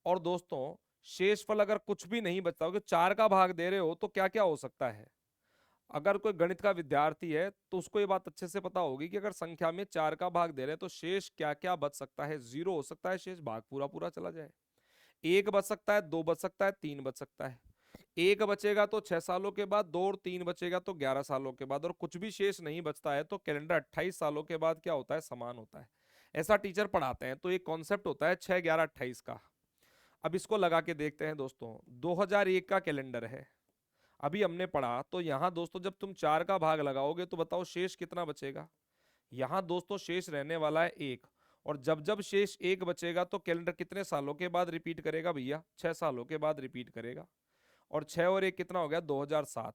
S1: और दोस्तों शेषफल अगर कुछ भी नहीं बचता हो, 4 का भाग दे रहे हो तो क्या क्या हो सकता है। अगर कोई गणित का विद्यार्थी है तो उसको ये बात अच्छे से पता होगी कि अगर संख्या में 4 का भाग दे रहे हैं तो शेष क्या क्या बच सकता है। 0 हो सकता है शेष, भाग पूरा पूरा चला जाए। 1 बच सकता है, 2 बच सकता है, 3 बच सकता है। 1 बचेगा तो 6 सालों के बाद, 2 और 3 बचेगा तो 11 सालों के बाद, और कुछ भी शेष नहीं बचता है तो कैलेंडर 28 सालों के बाद क्या होता है, समान होता है। ऐसा टीचर पढ़ाते हैं। तो एक कॉन्सेप्ट होता है 6 11 28 का। अब इसको लगा के देखते हैं दोस्तों। 2001 का कैलेंडर है, अभी हमने पढ़ा, तो यहां दोस्तों जब तुम 4 का भाग लगाओगे तो बताओ शेष कितना बचेगा। यहां दोस्तों शेष रहने वाला है 1, और जब जब शेष 1 बचेगा तो कैलेंडर कितने सालों के बाद रिपीट करेगा भैया, 6 सालों के बाद रिपीट करेगा। और 6 और 1 कितना हो गया, 2007।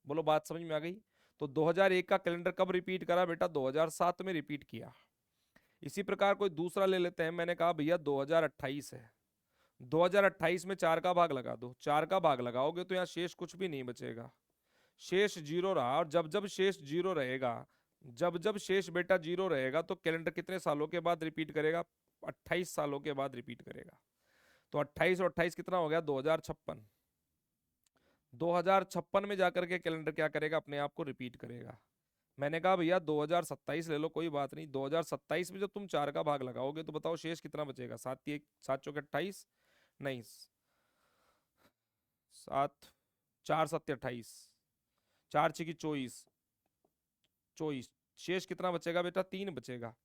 S1: बोलो बात समझ में आ गई। तो 2001 का कैलेंडर कब रिपीट करा बेटा, 2007 में रिपीट किया। इसी प्रकार कोई दूसरा ले लेते हैं, मैंने कहा भैया 2028 है, 2028 में 4 का भाग लगा दो, 4 का भाग लगाओगे तो यहाँ शेष कुछ भी नहीं बचेगा, शेष 0 रहा। और जब जब शेष 0 रहेगा, जब जब शेष बेटा 0 रहेगा तो कैलेंडर कितने सालों के बाद रिपीट करेगा, 28 सालों के बाद रिपीट करेगा। तो 28 और 28 कितना हो गया, 2056। 2056 में जाकर के कैलेंडर क्या करेगा, अपने आप को रिपीट करेगा। मैंने कहा भैया 2027 ले लो, कोई बात नहीं। 2027 में जब तुम 4 का भाग लगाओगे तो बताओ शेष कितना बचेगा? 7 नहीं, 7 4 7 28, 4 6 24, 24। शेष कितना बचेगा बेटा? 3 बचेगा।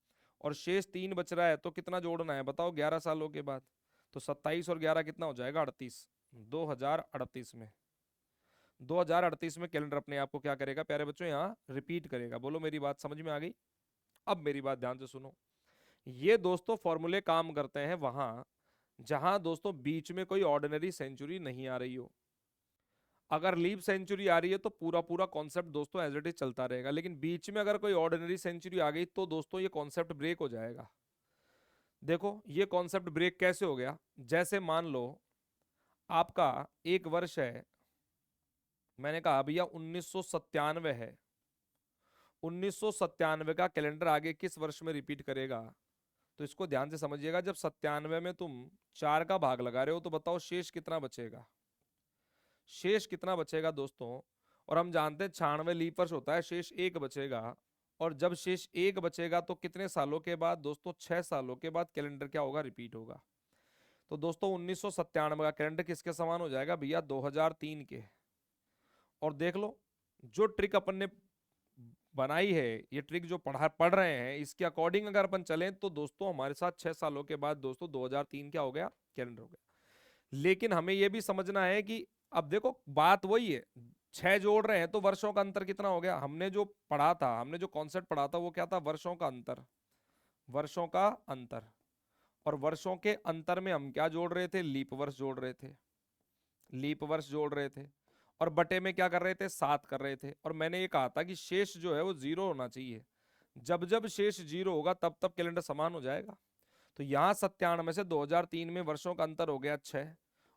S1: और शेष 3 बच रहा है तो कितना जोड़ना है बताओ 11 सालों के बाद? तो 27 और 11 कितना हो जाएगा? 38। 2038 में 2038 में कैलेंडर अपने आप को क्या करेगा प्यारे बच्चों? यहाँ रिपीट करेगा। बोलो मेरी बात समझ में आ गई? अब मेरी बात ध्यान से सुनो। ये दोस्तों फॉर्मूले काम करते हैं वहां जहां दोस्तों बीच में कोई ऑर्डिनरी सेंचुरी नहीं आ रही हो। अगर लीप सेंचुरी आ रही है तो पूरा पूरा कॉन्सेप्ट दोस्तों एज इट इज चलता रहेगा, लेकिन बीच में अगर कोई ऑर्डिनरी सेंचुरी आ गई तो दोस्तों ये कॉन्सेप्ट ब्रेक हो जाएगा। देखो ये कॉन्सेप्ट ब्रेक कैसे हो गया? जैसे मान लो आपका एक वर्ष है, मैंने कहा भैया 1997 है। 1997 का कैलेंडर आगे किस वर्ष में रिपीट करेगा? तो इसको ध्यान से समझिएगा। जब 97 में तुम 4 का भाग लगा रहे हो तो बताओ शेष कितना बचेगा? शेष कितना बचेगा दोस्तों? और हम जानते हैं 96 लीप वर्ष होता है, शेष 1 बचेगा। और जब शेष 1 बचेगा तो कितने सालों के बाद दोस्तों? 6 सालों के बाद कैलेंडर क्या होगा? रिपीट होगा। तो दोस्तों 1997 का कैलेंडर किसके समान हो जाएगा भैया? 2003 के। और देख लो जो ट्रिक अपन ने बनाई है, ये ट्रिक जो पढ़ रहे हैं, इसके अकॉर्डिंग अगर अपन चलें तो दोस्तों हमारे साथ 6 सालों के बाद दोस्तों 2003 क्या हो गया? कैलेंडर हो गया। लेकिन हमें यह भी समझना है कि अब देखो बात वही है, 6 जोड़ रहे हैं तो वर्षों का अंतर कितना हो गया? हमने जो पढ़ा था, हमने जो कॉन्सेप्ट पढ़ा था वो क्या था? वर्षों का अंतर। वर्षों का अंतर। और वर्षों के अंतर में हम क्या जोड़ रहे थे? लीप वर्ष जोड़ रहे थे। लीप वर्ष जोड़ रहे थे। और बटे में क्या कर रहे थे? 7 कर रहे थे। और मैंने ये कहा था कि शेष जो है वो 0 होना चाहिए। जब जब शेष 0 होगा तब तब कैलेंडर समान हो जाएगा। तो यहाँ 97 से 2003 में वर्षों का अंतर हो गया 6।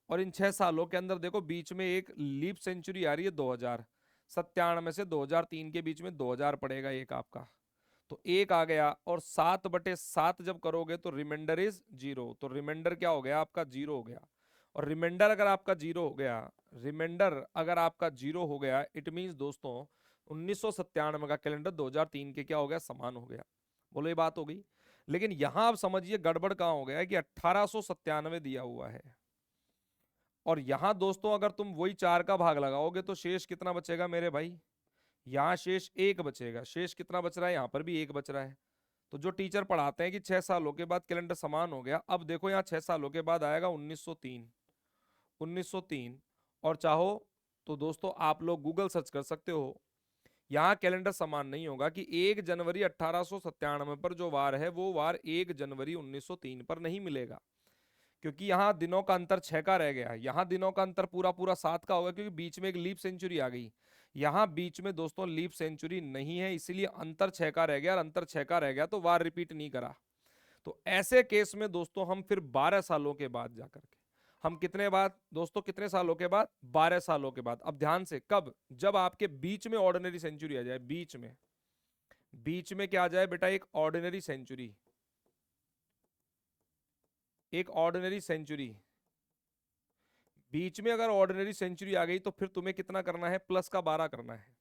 S1: और इन 6 सालों के अंदर देखो बीच में एक लीप सेंचुरी आ रही है 2000। 97 से 2003 के बीच में 2000 पड़ेगा एक आपका। तो एक आ गया। और 7/7 जब करोगे तो रिमाइंडर इज 0। तो रिमाइंडर क्या हो गया आपका? 0 हो गया। और रिमाइंडर अगर आपका 0 हो गया, रिमाइंडर अगर आपका 0 हो गया, इट मींस दोस्तों 1997 का कैलेंडर 2003 के क्या हो गया? समान हो गया। बोलो ये बात हो गई। लेकिन यहां आप समझिए गड़बड़ कहां हो गया है कि 1897 दिया हुआ है। और यहां दोस्तों अगर तुम वही 4 का भाग लगाओगे तो शेष कितना बचेगा मेरे भाई? यहाँ शेष 1 बचेगा। शेष कितना बच रहा है? यहाँ पर भी 1 बच रहा है। तो जो टीचर पढ़ाते हैं कि 6 सालों के बाद कैलेंडर समान हो गया, अब देखो यहाँ 6 सालों के बाद आएगा 1903। 1903। और चाहो तो दोस्तों आप लोग गूगल सर्च कर सकते हो। यहाँ कैलेंडर समान नहीं होगा कि 1 जनवरी 1897 पर जो वार है वो वार 1 जनवरी 1903 पर नहीं मिलेगा, क्योंकि यहाँ दिनों का अंतर 6 का रह गया। यहाँ दिनों का अंतर पूरा पूरा 7 का होगा, क्योंकि बीच में एक लीप सेंचुरी आ गई। यहाँ बीच में दोस्तों लीप सेंचुरी नहीं है, इसीलिए अंतर 6 का रह गया। और अंतर 6 का रह गया तो वार रिपीट नहीं करा। तो ऐसे केस में दोस्तों हम फिर 12 सालों के बाद जाकर के, हम कितने बाद दोस्तों? कितने सालों के बाद? 12 सालों के बाद। अब ध्यान से, कब? जब आपके बीच में ऑर्डिनरी सेंचुरी आ जाए। बीच में, बीच में क्या आ जाए बेटा? एक ऑर्डिनरी सेंचुरी। एक ऑर्डिनरी सेंचुरी बीच में अगर ऑर्डिनरी सेंचुरी आ गई तो फिर तुम्हें कितना करना है? प्लस का 12 करना है।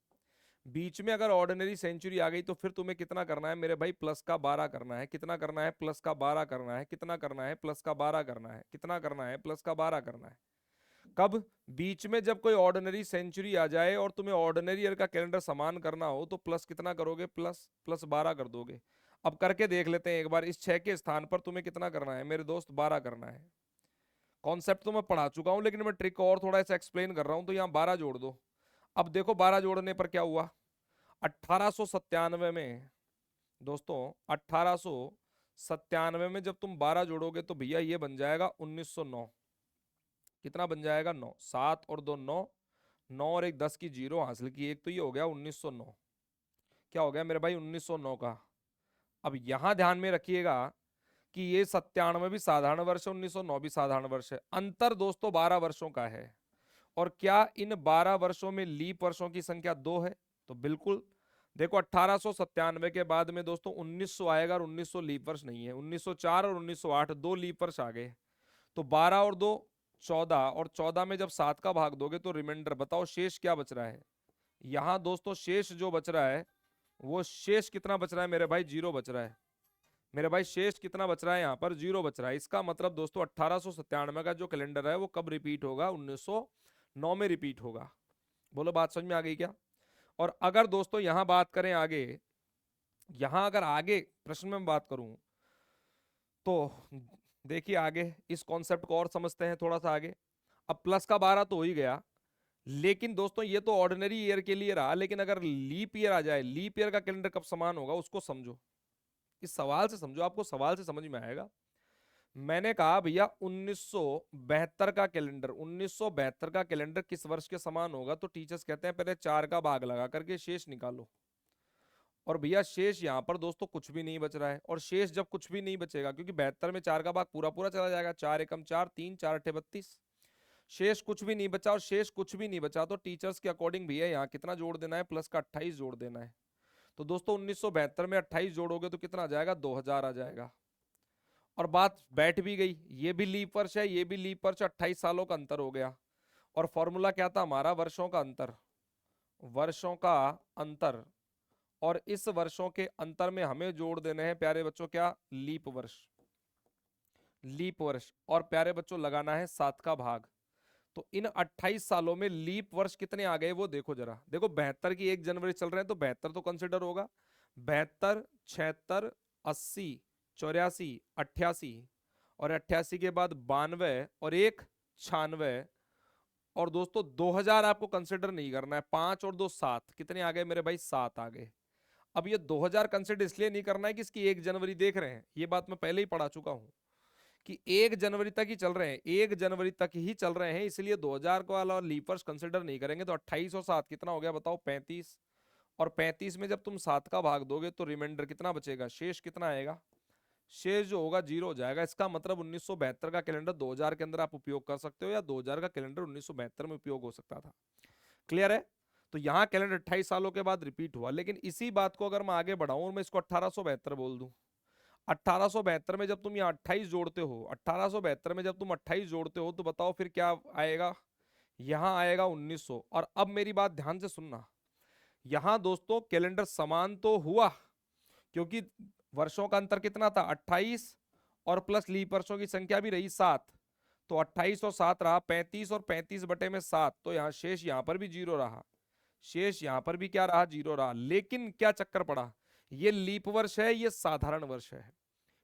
S1: बीच में अगर ऑर्डिनरी सेंचुरी आ गई तो फिर तुम्हें कितना करना है मेरे भाई? प्लस का 12 करना है। कितना करना है? प्लस का 12 करना है। कितना करना है? प्लस का 12 करना है। कितना करना है? प्लस का 12 करना है। कब? बीच में जब कोई ऑर्डिनरी सेंचुरी आ जाए और तुम्हें ऑर्डिनरी ईयर का कैलेंडर समान करना हो तो प्लस कितना करोगे? प्लस प्लस 12 कर दोगे। अब करके देख लेते हैं एक बार। इस 6 के स्थान पर तुम्हें कितना करना है मेरे दोस्त? 12 करना है। कॉन्सेप्ट तो मैं पढ़ा चुका हूं, लेकिन मैं ट्रिक को और थोड़ा सा एक्सप्लेन कर रहा हूं। तो यहाँ 12 जोड़ दो। अब देखो 12 जोड़ने पर क्या हुआ? 1897 में दोस्तों, 1897 में जब तुम 12 जोड़ोगे तो भैया ये बन जाएगा 1909। कितना बन जाएगा? 9। 7 और 2 9। 9 और 1 10 की 0 हासिल की 1, तो ये हो गया 1909। क्या हो गया मेरे भाई? 1909 का। अब यहां ध्यान में रखिएगा कि ये 97 भी साधारण वर्ष है, 1909 भी साधारण वर्ष है। अंतर दोस्तों 12 वर्षों का है। और क्या इन 12 वर्षों में लीप वर्षों की संख्या 2 है? तो बिल्कुल। देखो 1897 के बाद में दोस्तों 1900 आएगा और 1900 लीप वर्ष नहीं है। 1904 और 1908 2 लीप वर्ष आ गए। तो 12 और 2 14, और 14 में जब 7 का भाग दोगे तो रिमाइंडर बताओ शेष क्या बच रहा है। यहाँ दोस्तों शेष जो बच रहा है, वो शेष कितना बच रहा है मेरे भाई, 0 बच रहा है। मेरे भाई शेष कितना बच रहा है, यहाँ पर 0 बच रहा है। इसका मतलब दोस्तों 1897 का जो कैलेंडर है वो कब रिपीट होगा, 1909 में रिपीट होगा। बोलो बात समझ में आ गई क्या। और अगर दोस्तों यहाँ बात करें आगे, यहाँ अगर आगे प्रश्न में बात करूं तो देखिए आगे इस कॉन्सेप्ट को और समझते हैं थोड़ा सा आगे। अब प्लस का 12 तो हो ही गया, लेकिन दोस्तों ये तो ऑर्डिनरी ईयर के लिए रहा, लेकिन अगर लीप ईयर आ जाए, लीप ईयर का कैलेंडर कब समान होगा उसको समझो, इस सवाल से समझो, आपको सवाल से समझ में आएगा। मैंने कहा भैया 1972 का कैलेंडर, 1972 का कैलेंडर किस वर्ष के समान होगा, तो टीचर्स कहते हैं पहले 4 का भाग लगा करके शेष निकालो। और भैया शेष यहाँ पर दोस्तों कुछ भी नहीं बच रहा है, और शेष जब कुछ भी नहीं बचेगा, क्योंकि 72 में 4 का भाग पूरा पूरा चला जाएगा, 4 एकम 4, 3 4 अठे 32, शेष कुछ भी नहीं बचा, और शेष कुछ भी नहीं बचा तो टीचर्स के अकॉर्डिंग भैया यहाँ कितना जोड़ देना है, प्लस का 28 जोड़ देना है। तो दोस्तों 1972 में 28 जोड़ोगे तो कितना आ जाएगा, 2000 आ जाएगा। और बात बैठ भी गई, ये भी लीप वर्ष है, ये भी लीप वर्ष, 28 सालों का अंतर हो गया। और फॉर्मूला क्या था हमारा, वर्षों का अंतर, वर्षों का अंतर। और इस वर्षों के अंतर में हमें जोड़ देने हैं प्यारे बच्चों क्या, लीप वर्ष, लीप वर्ष। और प्यारे बच्चों लगाना है 7 का भाग। तो इन 28 सालों में लीप वर्ष कितने आ गए वो देखो जरा, देखो 72 की 1 जनवरी चल रहे हैं तो 72 तो कंसिडर होगा, 72, 76, 80, 84, 88, और 88 के बाद 92 और एक 96। और दोस्तों 2000 आपको कंसिडर नहीं करना है, 5 और 2 7, कितने आ गए मेरे भाई, 7 आ गए। अब ये 2000 कंसिडर इसलिए नहीं करना है कि इसकी 1 जनवरी देख रहे हैं, ये बात मैं पहले ही पढ़ा चुका हूं कि 1 जनवरी तक ही चल रहे हैं, 1 जनवरी तक ही चल रहे हैं, इसलिए 2000 को वाला लीप वर्ष कंसिडर नहीं करेंगे। तो 28 और 7 कितना हो गया बताओ, 35। और 35 में जब तुम 7 का भाग दोगे तो रिमाइंडर कितना बचेगा, शेष कितना आएगा, शेष जो होगा 0 हो जाएगा। इसका मतलब 1972 का कैलेंडर 2000 के अंदर आप उपयोग कर सकते हो, या 2000 का कैलेंडर 1972 में उपयोग हो सकता था। क्लियर है। तो यहाँ कैलेंडर 28 सालों के बाद रिपीट हुआ, लेकिन इसी बात को अगर मैं आगे बढ़ाऊं और मैं इसको 1872 बोल दूं, 1872 में जब तुम यहाँ 28 जोड़ते हो, 1872 में जब तुम 28 जोड़ते हो तो बताओ फिर क्या आएगा, यहाँ आएगा 1900। और अब मेरी बात ध्यान से सुनना, यहाँ दोस्तों कैलेंडर समान तो हुआ, क्योंकि वर्षों का अंतर कितना था 28, और प्लस लीप वर्षों की संख्या भी रही 7, तो 28 और 7 रहा 35, और 35 बटे में 7, तो यहाँ शेष यहाँ पर भी 0 रहा, शेष यहाँ पर भी क्या रहा, 0 रहा। लेकिन क्या चक्कर पड़ा, ये लीप वर्ष है, ये साधारण वर्ष है,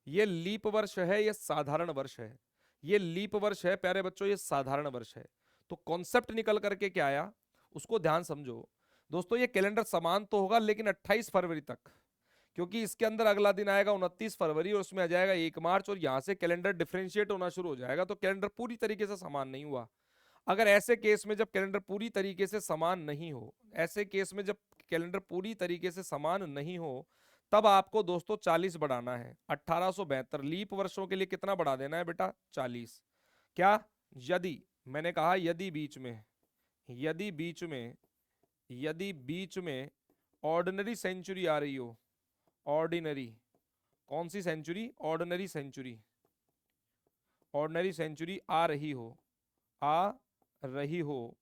S1: ये लीप वर्ष है, ये साधारण वर्ष है, ये लीप वर्ष है प्यारे बच्चों, ये साधारण वर्ष है। तो कॉन्सेप्ट निकल करके क्या आया उसको ध्यान समझो। दोस्तों ये कैलेंडर समान तो होगा लेकिन 28 फरवरी तक, क्योंकि इसके अंदर अगला दिन आएगा 29 फरवरी और उसमें आ जाएगा 1 मार्च, और यहां से कैलेंडर डिफरेंशिएट होना शुरू हो जाएगा, तो कैलेंडर पूरी तरीके से समान नहीं हुआ। अगर ऐसे केस में जब कैलेंडर पूरी तरीके से समान नहीं हो, ऐसे केस में जब कैलेंडर पूरी तरीके से समान नहीं हो, तब आपको दोस्तों 40 बढ़ाना है। 1872 लीप वर्षों के लिए कितना बढ़ा देना है बेटा, 40। क्या, यदि, मैंने कहा यदि बीच में, यदि बीच में, यदि बीच में ऑर्डिनरी सेंचुरी आ रही हो, ऑर्डिनरी, कौन सी century, ordinary century, ordinary century आ रही हो, आ रही हो,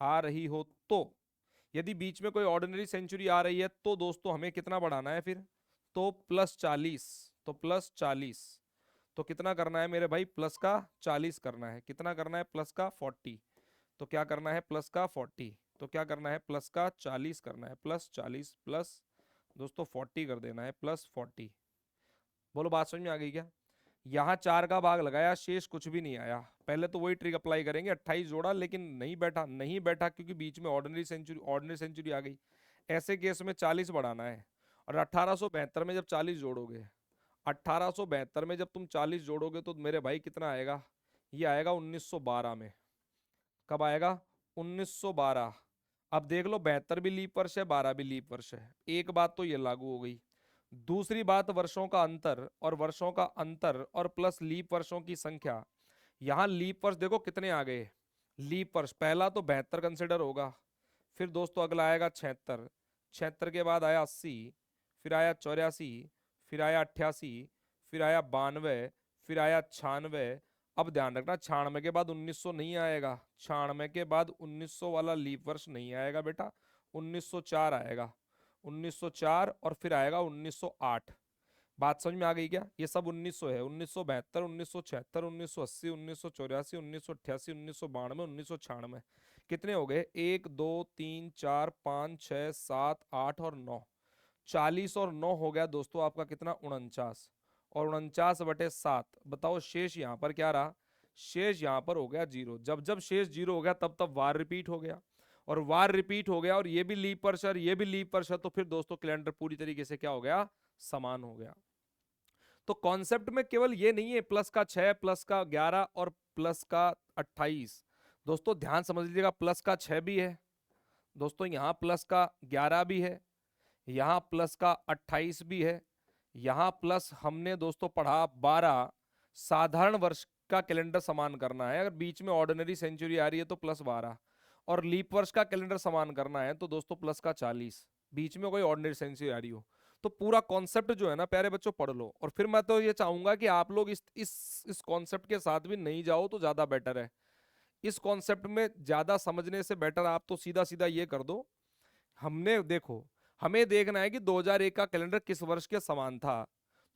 S1: आ रही हो, तो यदि बीच में कोई ऑर्डिनरी सेंचुरी आ रही है तो दोस्तों हमें कितना बढ़ाना है फिर, तो प्लस 40, तो प्लस 40, तो कितना करना है मेरे भाई, प्लस का 40 करना है, कितना करना है, प्लस का 40, तो क्या करना है, प्लस का 40, तो क्या करना है, प्लस का 40 करना है, प्लस 40 प्लस दोस्तों 40 कर देना है, प्लस 40। बोलो बात समझ में आ गई क्या। यहाँ 4 का भाग लगाया, शेष कुछ भी नहीं आया, पहले तो वही ट्रिक अप्लाई करेंगे, 28 जोड़ा लेकिन नहीं बैठा, नहीं बैठा क्योंकि बीच में ऑर्डिनरी सेंचुरी आ गई। ऐसे केस में 40 बढ़ाना है, और 1872 में जब 40 जोड़ोगे, 1872 में जब तुम 40 जोड़ोगे तो मेरे भाई कितना आएगा, ये आएगा 1912 में। कब आएगा, 1912। अब देख लो 72 भी लीप वर्ष है, 12 भी लीप वर्ष है, एक बात तो ये लागू हो गई। दूसरी बात वर्षों का अंतर, और वर्षों का अंतर और प्लस लीप वर्षों की संख्या, यहां लीप वर्ष देखो कितने आ गए, लीप वर्ष पहला तो 72 कंसिडर होगा, फिर दोस्तों अगला आएगा 76, 76 के बाद आया 80, फिर आया 84, फिर आया 88, फिर आया 92, फिर आया 96, अब ध्यान रखना 96 के बाद 1900 नहीं आएगा, 96 के बाद 1900 वाला लीप वर्ष नहीं आएगा बेटा, 1904 आएगा, 1904 और फिर आएगा 1908। बात समझ में आ गई क्या? ये सब 1900 है, 1972, 1976, 1980, 1984, 1988, 1992, 1996। कितने हो गए? 1 2 3 4 5 6 7 8 और 9, 40 और 9 हो गया दोस्तों आपका कितना? 49। और 49/7, बताओ शेष यहाँ पर क्या रहा? शेष यहाँ पर हो गया 0। जब जब शेष 0 हो गया तब तब वार रिपीट हो गया, और वार रिपीट हो गया और ये भी लीप वर्ष और ये भी लीप वर्ष, तो फिर दोस्तों कैलेंडर पूरी तरीके से क्या हो गया? समान हो गया। तो कॉन्सेप्ट में केवल ये नहीं है प्लस का 6, प्लस का 11 और प्लस का 28। दोस्तों ध्यान समझ लीजिएगा, प्लस का 6 भी है दोस्तों, यहाँ प्लस का 11 भी है, यहाँ प्लस का 28 भी है, यहाँ प्लस हमने दोस्तों पढ़ा 12। साधारण वर्ष का कैलेंडर समान करना है, अगर बीच में ऑर्डिनरी सेंचुरी आ रही है तो प्लस 12, और लीप वर्ष का कैलेंडर समान करना है तो दोस्तों प्लस का 40, बीच में कोई ऑर्डिनरी सेंचुरी आ रही हो। तो पूरा कॉन्सेप्ट जो है ना प्यारे बच्चों पढ़ लो, और फिर मैं तो ये चाहूंगा कि आप लोग इस कॉन्सेप्ट के साथ भी नहीं जाओ तो ज्यादा बेटर है। इस कॉन्सेप्ट में ज्यादा समझने से बेटर आप तो सीधा सीधा ये कर दो, हमने देखो हमें देखना है कि 2001 का कैलेंडर किस वर्ष के समान था,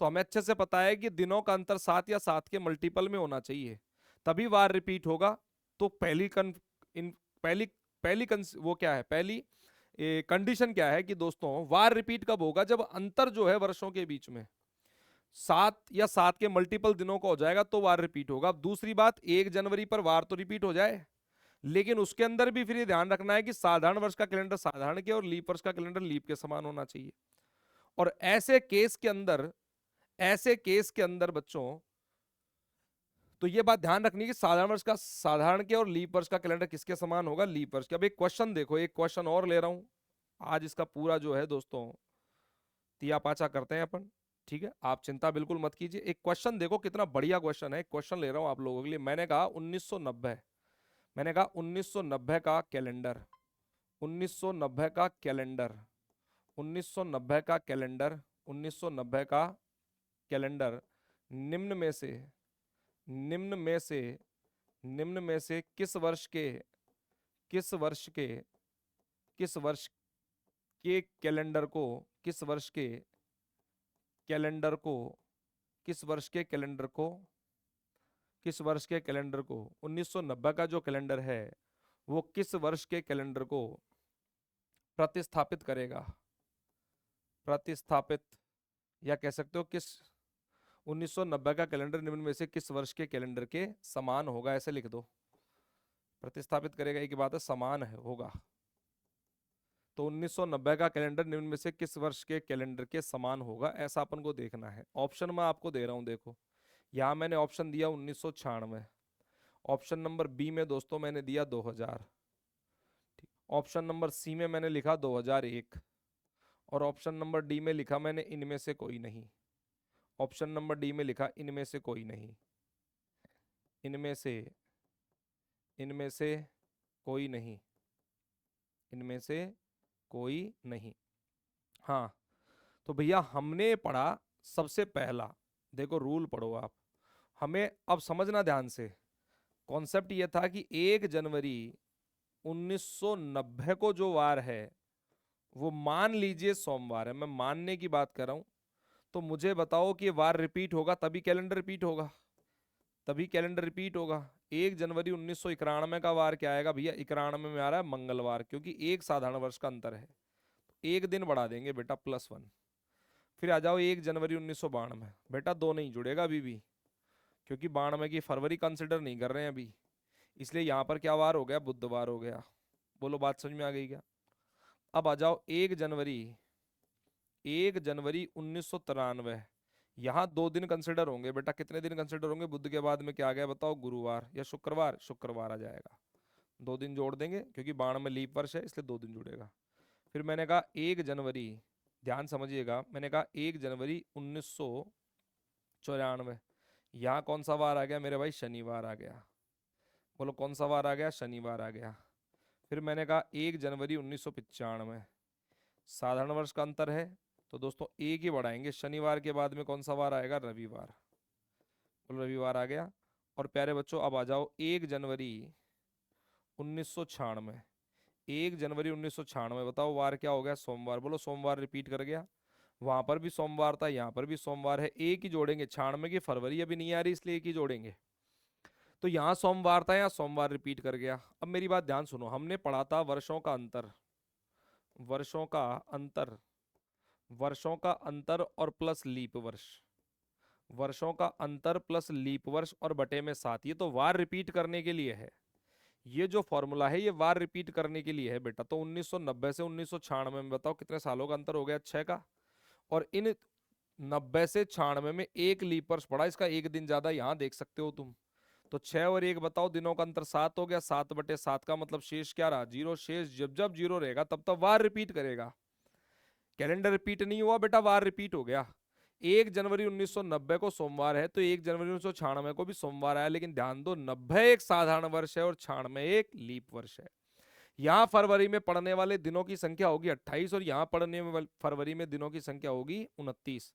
S1: तो हमें अच्छे से पता है कि दिनों का अंतर 7 या 7 के मल्टीपल में होना चाहिए, तभी वार रिपीट होगा। तो पहली कन इन पहली पहली वो क्या है, पहली कंडीशन क्या है कि दोस्तों वार रिपीट कब होगा? जब अंतर जो है वर्षों के बीच में 7 या 7 के मल्टीपल दिनों का हो जाएगा तो वार रिपीट होगा। अब दूसरी बात, 1 जनवरी पर वार तो रिपीट हो जाए, लेकिन उसके अंदर भी फिर ये ध्यान रखना है कि साधारण वर्ष का कैलेंडर साधारण के और लीप वर्ष का कैलेंडर लीप के समान होना चाहिए। और ऐसे केस के अंदर बच्चों तो ये बात ध्यान रखनी है कि साधारण वर्ष का साधारण के और लीप वर्ष का कैलेंडर किसके समान होगा? लीप वर्ष के। अब एक क्वेश्चन देखो, एक क्वेश्चन और ले रहा हूं आज, इसका पूरा जो है दोस्तों तिया पाचा करते हैं अपन, ठीक है? आप चिंता बिल्कुल मत कीजिए। एक क्वेश्चन देखो कितना बढ़िया क्वेश्चन है, क्वेश्चन ले रहा हूं आप लोगों के लिए। मैंने कहा 1990, मैंने कहा 1990 का कैलेंडर, 1990 का कैलेंडर, 1990 का कैलेंडर, 1990 का कैलेंडर निम्न में से निम्न में से निम्न में से किस वर्ष के किस वर्ष के किस वर्ष के कैलेंडर को किस वर्ष के कैलेंडर को किस वर्ष के कैलेंडर को किस वर्ष के कैलेंडर को 1990 का जो कैलेंडर है वो किस वर्ष के कैलेंडर को प्रतिस्थापित करेगा? प्रतिस्थापित, या कह सकते हो किस 1990 का कैलेंडर निम्न में से किस वर्ष के कैलेंडर के समान होगा, ऐसे लिख दो। प्रतिस्थापित करेगा एक बात है, समान है होगा। तो 1990 का कैलेंडर निम्न में से किस वर्ष के कैलेंडर के समान होगा, ऐसा अपन को देखना है। ऑप्शन मैं आपको दे रहा हूं, देखो यहां मैंने ऑप्शन दिया 1996, ऑप्शन नंबर बी में दोस्तों मैंने दिया 2000, ऑप्शन नंबर सी में मैंने लिखा 2001, और ऑप्शन नंबर डी में लिखा मैंने इनमें से कोई नहीं। ऑप्शन नंबर डी में लिखा इनमें से कोई नहीं, इनमें से कोई नहीं, इनमें से कोई नहीं। हाँ, तो भैया हमने पढ़ा सबसे पहला, देखो रूल पढ़ो आप, हमें अब समझना ध्यान से। कॉन्सेप्ट ये था कि 1 जनवरी 1990 को जो वार है वो मान लीजिए सोमवार है, मैं मानने की बात कर रहा हूं। तो मुझे बताओ कि वार रिपीट होगा तभी कैलेंडर रिपीट होगा, तभी कैलेंडर रिपीट होगा। 1 जनवरी 1991 का वार क्या आएगा भैया? 91 में आ रहा है मंगलवार, क्योंकि एक साधारण वर्ष का अंतर है, एक दिन बढ़ा देंगे बेटा +1। फिर आ जाओ 1 जनवरी 1992, बेटा 2 नहीं जुड़ेगा अभी भी, क्योंकि 92 की फरवरी कंसिडर नहीं कर रहे हैं अभी, इसलिए यहाँ पर क्या वार हो गया? बुधवार हो गया। बोलो बात समझ में आ गई क्या? अब आ जाओ 1 जनवरी 1993, यहाँ 2 दिन कंसिडर होंगे बेटा। कितने दिन कंसिडर होंगे? बुध के बाद में क्या आ गया बताओ? गुरुवार या शुक्रवार? शुक्रवार आ जाएगा, 2 दिन जोड़ देंगे क्योंकि 92 में लीप वर्ष है इसलिए 2 दिन जुड़ेगा। फिर मैंने कहा 1 जनवरी, ध्यान समझिएगा, मैंने कहा 1 जनवरी 1994, यहाँ कौन सा वार आ गया मेरे भाई? शनिवार आ गया। बोलो कौन सा वार आ गया? शनिवार आ गया। फिर मैंने कहा 1 जनवरी 1995, साधारण वर्ष का अंतर है तो दोस्तों एक ही बढ़ाएंगे, शनिवार के बाद में कौन सा वार आएगा? रविवार। बोलो रविवार आ गया। और प्यारे बच्चों अब आ जाओ 1 जनवरी 1996। 1 जनवरी 1996, बताओ वार क्या हो गया? सोमवार। बोलो सोमवार रिपीट कर गया। वहां पर भी सोमवार था, यहाँ पर भी सोमवार है, एक ही जोड़ेंगे। 96 की फरवरी अभी नहीं आ रही, इसलिए एक ही जोड़ेंगे। तो यहाँ सोमवार था, यहाँ सोमवार रिपीट कर गया। अब मेरी बात ध्यान सुनो, हमने पढ़ा था वर्षों का अंतर, वर्षों का अंतर, वर्षों का अंतर और प्लस लीप वर्ष, वर्षों का अंतर प्लस लीप वर्ष और बटे में 7। ये तो वार रिपीट करने के लिए है। ये जो फॉर्मूला है ये वार रिपीट करने के लिए है बेटा। तो 1990 से 1996 में बताओ कितने सालों का अंतर हो गया? 6 का। और इन 90 से 96 में एक लीप वर्ष पड़ा, इसका एक दिन ज्यादा, यहां देख सकते हो तुम। तो 6 और 1 बताओ, दिनों का अंतर 7 हो गया। 7/7 का मतलब शेष क्या रहा? 0। शेष जब जब 0 रहेगा तब तब वार रिपीट करेगा। कैलेंडर रिपीट नहीं हुआ बेटा, वार रिपीट हो गया। 1 जनवरी 1990 को सोमवार है, तो 1 जनवरी 1996 को भी सोमवार आया। लेकिन ध्यान दो, 90 एक साधारण वर्ष है और 96 एक लीप वर्ष है। यहाँ फरवरी में पड़ने वाले दिनों की संख्या होगी 28 और यहाँ पड़ने में फरवरी में दिनों की संख्या होगी 29।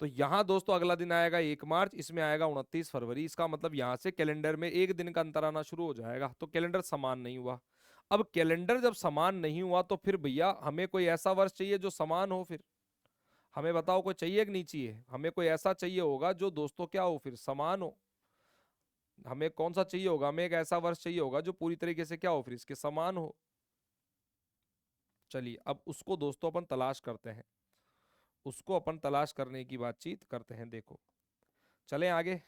S1: तो यहाँ दोस्तों अगला दिन आएगा 1 मार्च, इसमें आएगा 29 फरवरी। इसका मतलब यहाँ से कैलेंडर में एक दिन का अंतर आना शुरू हो जाएगा। तो कैलेंडर समान नहीं हुआ। अब कैलेंडर जब समान नहीं हुआ तो फिर भैया हमें कोई ऐसा वर्ष चाहिए जो समान हो। फिर हमें बताओ, कोई चाहिए कि नहीं चाहिए? हमें कोई ऐसा चाहिए होगा जो दोस्तों क्या हो, फिर समान हो। हमें कौन सा चाहिए होगा? हमें एक ऐसा वर्ष चाहिए होगा जो पूरी तरीके से क्या हो, फिर इसके समान हो। चलिए अब उसको दोस्तों अपन तलाश करते हैं, उसको अपन तलाश करने की बातचीत करते हैं। देखो चलें आगे,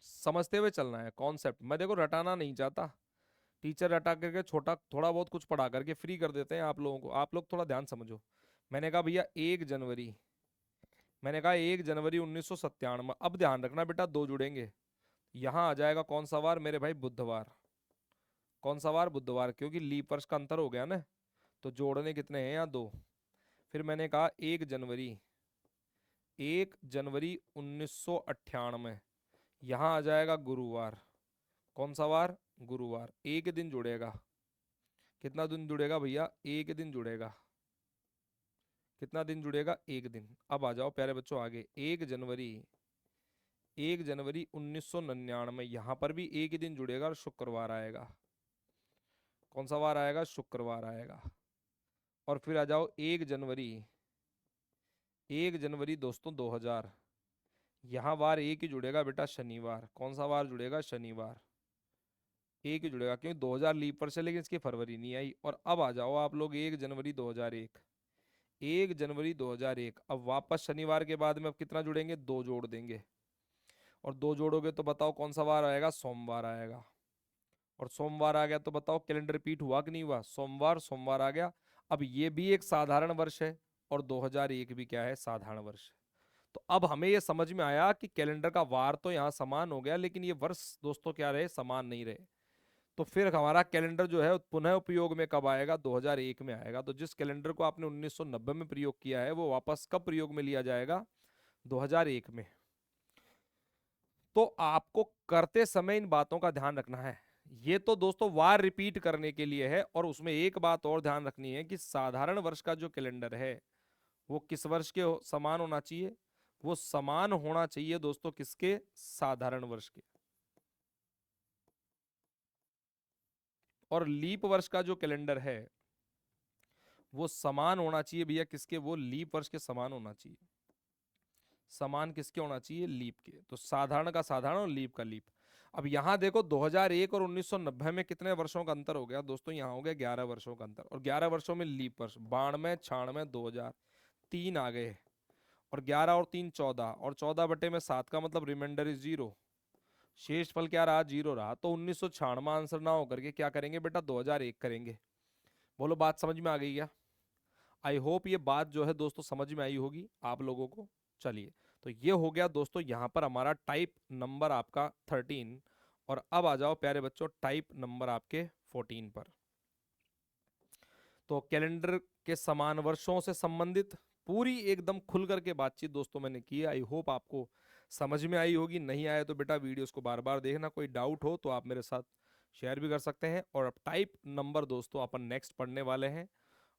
S1: समझते हुए चलना है कॉन्सेप्ट। मैं देखो रटाना नहीं चाहता, टीचर रटा करके छोटा थोड़ा बहुत कुछ पढ़ा करके फ्री कर देते हैं आप लोगों को। आप लोग थोड़ा ध्यान समझो। मैंने कहा भैया 1 जनवरी, मैंने कहा 1 जनवरी 1997। अब ध्यान रखना बेटा, दो जुड़ेंगे। यहाँ आ जाएगा कौन सा वार मेरे भाई? बुधवार। कौन सा वार? बुधवार, क्योंकि लीप वर्ष का अंतर हो गया ना। तो जोड़ने कितने हैं यहाँ? 2। फिर मैंने कहा 1 जनवरी, 1 जनवरी 1998, यहाँ आ जाएगा गुरुवार। कौन सा वार? गुरुवार। एक दिन जुड़ेगा। कितना दिन जुड़ेगा भैया? एक दिन जुड़ेगा। कितना दिन जुड़ेगा? एक दिन। अब आ जाओ प्यारे बच्चों आगे। 1 जनवरी, 1 जनवरी 1999, यहाँ पर भी एक ही दिन जुड़ेगा और शुक्रवार आएगा। कौन सा वार आएगा? शुक्रवार आएगा। और फिर आ जाओ 1 जनवरी, 1 जनवरी दोस्तों 2000, यहाँ वार एक ही जुड़ेगा बेटा, शनिवार। कौन सा वार जुड़ेगा? शनिवार। एक ही जुड़ेगा क्योंकि 2000 लीप पर से, लेकिन इसकी फरवरी नहीं आई। और अब आ जाओ आप लोग 1 जनवरी 2001, 1 जनवरी 2001। अब वापस शनिवार के बाद में अब कितना जुड़ेंगे? 2 जोड़ देंगे। और 2 जोड़ोगे तो बताओ कौन सा वार आएगा? सोमवार आएगा। और सोमवार आ गया तो बताओ कैलेंडर रिपीट हुआ कि नहीं हुआ? सोमवार सोमवार आ गया। अब ये भी एक साधारण वर्ष है और 2001 भी क्या है? साधारण वर्ष है। तो अब हमें ये समझ में आया कि कैलेंडर का वार तो यहाँ समान हो गया, लेकिन ये वर्ष दोस्तों क्या रहे? समान नहीं रहे। तो फिर हमारा कैलेंडर जो है पुनः उपयोग में कब आएगा? 2001 में आएगा। तो जिस कैलेंडर को आपने 1990 में प्रयोग किया है वो वापस कब प्रयोग में लिया जाएगा? 2001 में। तो आपको करते समय इन बातों का ध्यान रखना है। ये तो दोस्तों वार रिपीट करने के लिए है। और उसमें एक बात और ध्यान रखनी है कि साधारण वर्ष का जो कैलेंडर है वो किस वर्ष के समान होना चाहिए? वो समान होना चाहिए दोस्तों किसके? साधारण वर्ष के। और लीप वर्ष का जो कैलेंडर है वो समान होना चाहिए भैया किसके? वो लीप वर्ष के समान होना चाहिए। समान किसके होना चाहिए? लीप के। तो साधारण का साधारण और लीप का लीप। अब यहां देखो 2001 और 1990 में कितने वर्षों का अंतर हो गया दोस्तों? यहाँ हो गया 11 वर्षों का अंतर। और 11 वर्षों में लीप वर्ष 92, 96, 2000, 3 आ गए। और 11 और 3 14, और 14/7 का मतलब रिमाइंडर इज 0। शेष फल क्या रहा? 0 रहा। तो 1996 आंसर ना होकर के क्या करेंगे बेटा? 2001 करेंगे। बोलो बात समझ में आ गई क्या? आई होप ये बात जो है दोस्तों समझ में आई होगी आप लोगों को। चलिए तो ये हो गया दोस्तों यहाँ पर हमारा टाइप नंबर आपका 13। और अब आ जाओ प्यारे बच्चों टाइप नंबर आपके 14 पर। तो कैलेंडर के समान वर्षों से संबंधित पूरी एकदम खुल करके बातचीत दोस्तों मैंने की है। आई होप आपको समझ में आई होगी। नहीं आए तो बेटा वीडियोस को बार बार देखना। कोई डाउट हो तो आप मेरे साथ शेयर भी कर सकते हैं। और अब टाइप नंबर दोस्तों अपन नेक्स्ट पढ़ने वाले हैं।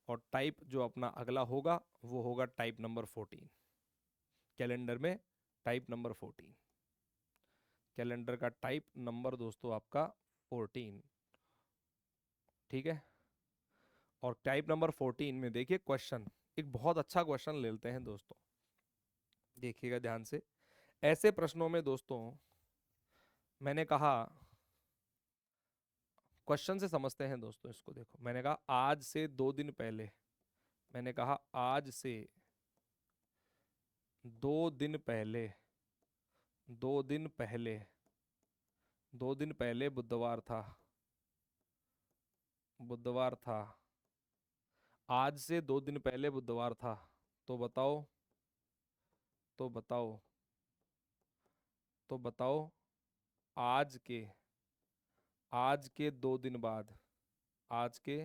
S1: और टाइप जो अपना अगला होगा वो होगा टाइप नंबर 14 कैलेंडर में टाइप नंबर 14, कैलेंडर का टाइप नंबर दोस्तों आपका 14। ठीक है। और टाइप नंबर 14 में देखिए क्वेश्चन, एक बहुत अच्छा क्वेश्चन ले लेते हैं दोस्तों, देखिएगा ध्यान से। ऐसे प्रश्नों में दोस्तों मैंने कहा, क्वेश्चन से समझते हैं दोस्तों इसको। देखो मैंने कहा आज से 2 दिन पहले, मैंने कहा आज से 2 दिन पहले, 2 दिन पहले, 2 दिन पहले बुधवार था, बुधवार था। आज से 2 दिन पहले बुधवार था, तो बताओ, तो बताओ, तो बताओ आज के, आज के 2 दिन बाद, आज के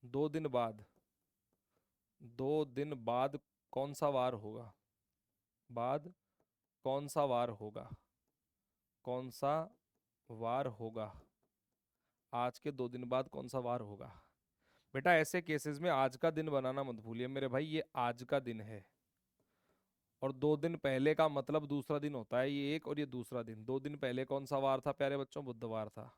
S1: 2 दिन बाद, 2 दिन बाद कौन सा वार होगा, बाद कौन सा वार होगा, कौन सा वार होगा, आज के 2 दिन बाद कौन सा वार होगा। बेटा ऐसे केसेस में आज का दिन बनाना मत भूलिए मेरे भाई, ये आज का दिन है, और 2 दिन पहले का मतलब दूसरा दिन होता है, ये एक और ये दूसरा दिन। 2 दिन पहले कौन सा वार था प्यारे बच्चों, बुधवार था।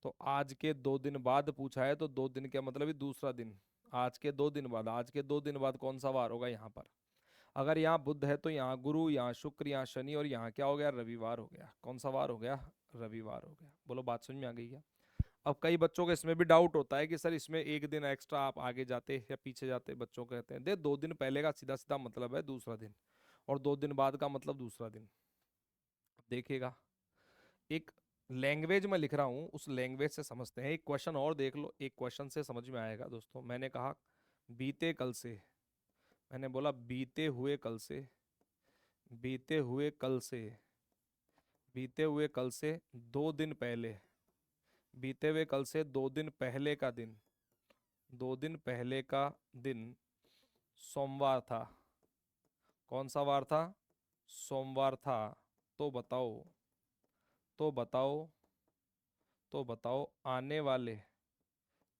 S1: तो आज के 2 दिन बाद पूछा है, तो 2 दिन का मतलब ही दूसरा दिन। आज के 2 दिन बाद, आज के 2 दिन बाद कौन सा वार होगा यहाँ पर। अगर यहाँ बुध है तो यहाँ गुरु, यहाँ शुक्र, यहाँ शनि, और यहाँ क्या हो गया, रविवार हो गया। कौन सा वार हो गया, रविवार हो गया। बोलो बात समझ में आ गई क्या। अब कई बच्चों को इसमें भी डाउट होता है कि सर इसमें एक दिन एक्स्ट्रा आप आगे जाते या पीछे जाते। बच्चों कहते हैं दे 2 दिन पहले का सीधा सीधा मतलब है दूसरा दिन, और 2 दिन बाद का मतलब दूसरा दिन। देखिएगा, एक लैंग्वेज में लिख रहा हूं, उस लैंग्वेज से समझते हैं। एक क्वेश्चन और देख लो, एक क्वेश्चन से समझ में आएगा दोस्तों। मैंने कहा बीते कल से, मैंने बोला बीते हुए कल से, बीते हुए कल से, बीते हुए कल से 2 दिन पहले, बीते हुए कल से 2 दिन पहले का दिन, 2 दिन पहले का दिन सोमवार था। कौन सा वार था, सोमवार था। तो बताओ, तो बताओ, तो बताओ आने वाले,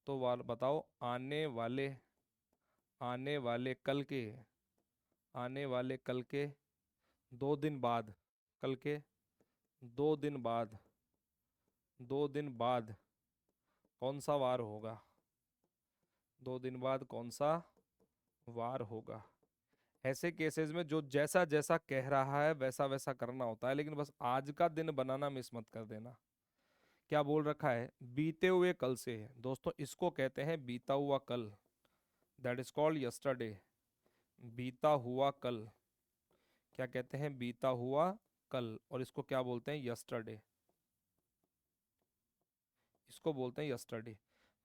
S1: तो बताओ आने वाले, आने वाले कल के, आने वाले कल के 2 दिन बाद, कल के 2 दिन बाद, 2 दिन बाद कौन सा वार होगा, 2 दिन बाद कौन सा वार होगा। ऐसे केसेस में जो जैसा जैसा कह रहा है वैसा वैसा करना होता है, लेकिन बस आज का दिन बनाना मिस मत कर देना। क्या बोल रखा है, बीते हुए कल से है दोस्तों, इसको कहते हैं बीता हुआ कल, दैट इज कॉल्ड यस्टरडे। बीता हुआ कल, क्या कहते हैं, बीता हुआ कल, और इसको क्या बोलते हैं, यस्टरडे। इसको बोलते हैं यस्टरडे।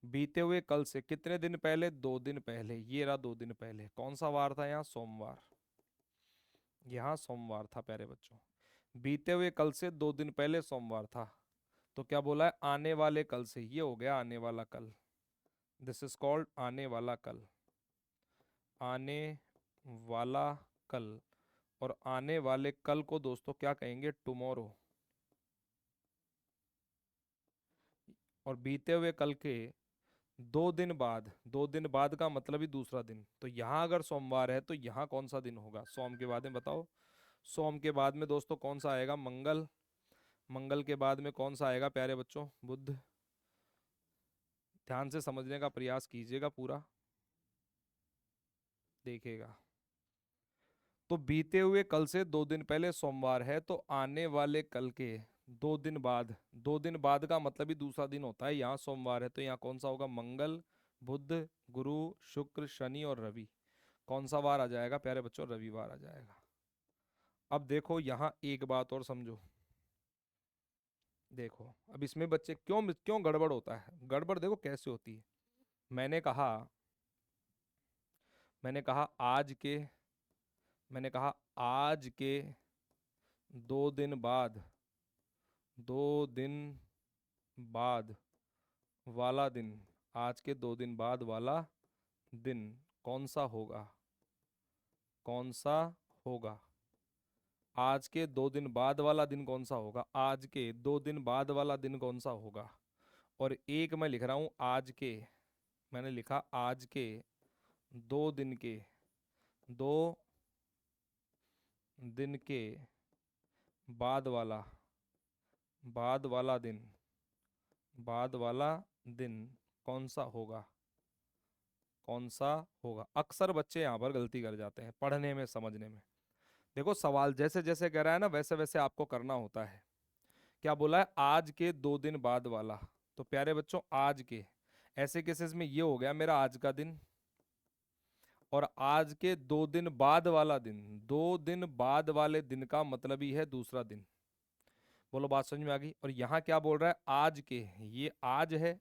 S1: बीते हुए कल से कितने दिन पहले, 2 दिन पहले। ये रहा 2 दिन पहले, कौन सा वार था यहाँ, सोमवार। यहाँ सोमवार था प्यारे बच्चों। बीते हुए कल से 2 दिन पहले सोमवार था। तो क्या बोला है, आने वाले कल से, ये हो गया आने वाला कल। दिस इज कॉल्ड आने वाला कल, आने वाला कल। और आने वाले कल को दोस्तों क्या कहेंगे, टुमारो। और बीते हुए कल के 2 दिन बाद, 2 दिन बाद का मतलब ही दूसरा दिन। तो यहाँ अगर सोमवार है तो यहाँ कौन सा दिन होगा, सोम के बाद में बताओ। सोम के बाद में दोस्तों कौन सा आएगा, मंगल। मंगल के बाद में कौन सा आएगा प्यारे बच्चों, बुध। ध्यान से समझने का प्रयास कीजिएगा पूरा, देखिएगा। तो बीते हुए कल से 2 दिन पहले सोमवार है, तो आने वाले कल के 2 दिन बाद, 2 दिन बाद का मतलब ही दूसरा दिन होता है। यहाँ सोमवार है तो यहाँ कौन सा होगा, मंगल, बुध, गुरु, शुक्र, शनि और रवि। कौन सा वार आ जाएगा प्यारे बच्चों, रविवार आ जाएगा। अब देखो यहाँ एक बात और समझो। देखो अब इसमें बच्चे क्यों क्यों गड़बड़ होता है, गड़बड़ देखो कैसे होती है। मैंने कहा, मैंने कहा आज के, मैंने कहा आज के 2 दिन बाद, 2 दिन बाद वाला दिन, आज के 2 दिन बाद वाला दिन कौन सा होगा, कौन सा होगा। आज के 2 दिन बाद वाला दिन कौन सा होगा, आज के 2 दिन बाद वाला दिन कौन सा होगा। और एक मैं लिख रहा हूं आज के, मैंने लिखा आज के 2 दिन के, 2 दिन के बाद वाला दिन, बाद वाला दिन कौन सा होगा, कौन सा होगा। अक्सर बच्चे यहाँ पर गलती कर जाते हैं पढ़ने में, समझने में। देखो सवाल जैसे जैसे कह रहा है ना, वैसे वैसे आपको करना होता है। क्या बोला है, आज के 2 दिन बाद वाला। तो प्यारे बच्चों, आज के, ऐसे केसेस में ये हो गया मेरा आज का दिन, और आज के 2 दिन बाद वाला दिन, 2 दिन बाद वाले दिन का मतलब ही है दूसरा दिन। बोलो बात समझ में आ गई। और यहाँ क्या बोल रहा है, आज के, ये आज है,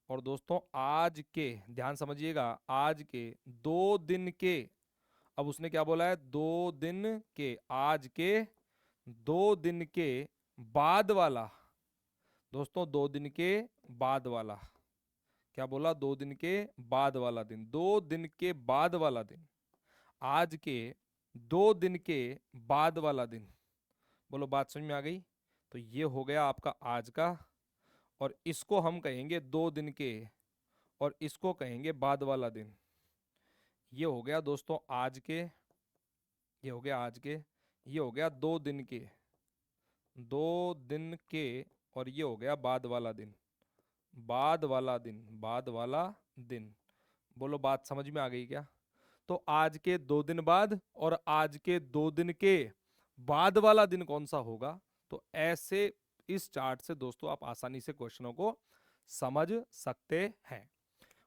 S1: और दोस्तों आज के, ध्यान समझिएगा, आज के 2 दिन के, अब उसने क्या बोला है, 2 दिन के, आज के 2 दिन के बाद वाला। दोस्तों 2 दिन के बाद वाला, क्या बोला, 2 दिन के बाद वाला दिन, 2 दिन के बाद वाला दिन, आज के 2 दिन के बाद वाला दिन। बोलो बात समझ में आ गई। तो ये हो गया आपका आज का, और इसको हम कहेंगे 2 दिन के, और इसको कहेंगे बाद वाला दिन। ये हो गया दोस्तों आज के, ये हो गया आज के, ये हो गया 2 दिन के, 2 दिन के, और ये हो गया बाद वाला दिन, बाद वाला दिन, बाद वाला दिन। बोलो बात समझ में आ गई क्या। तो आज के 2 दिन बाद और आज के 2 दिन के बाद वाला दिन कौन सा होगा। तो ऐसे इस चार्ट से दोस्तों आप आसानी से क्वेश्चनों को समझ सकते हैं।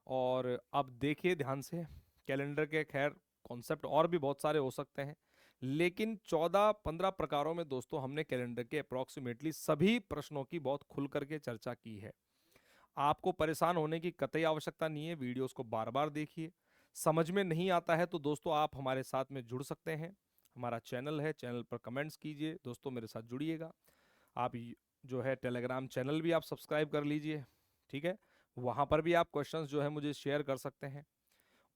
S1: और अब देखिए ध्यान से, कैलेंडर के खैर कॉन्सेप्ट और भी बहुत सारे हो सकते हैं, लेकिन 14-15 प्रकारों में दोस्तों हमने कैलेंडर के अप्रोक्सीमेटली सभी प्रश्नों की बहुत खुल करके चर्चा की है। आपको परेशान होने की कतई आवश्यकता नहीं है, वीडियोस को बार बार देखिए। समझ में नहीं आता है तो दोस्तों आप हमारे साथ में जुड़ सकते हैं, हमारा चैनल है, चैनल पर कमेंट्स कीजिए दोस्तों, मेरे साथ जुड़िएगा। आप जो है टेलीग्राम चैनल भी आप सब्सक्राइब कर लीजिए, ठीक है, वहाँ पर भी आप क्वेश्चंस जो है मुझे शेयर कर सकते हैं।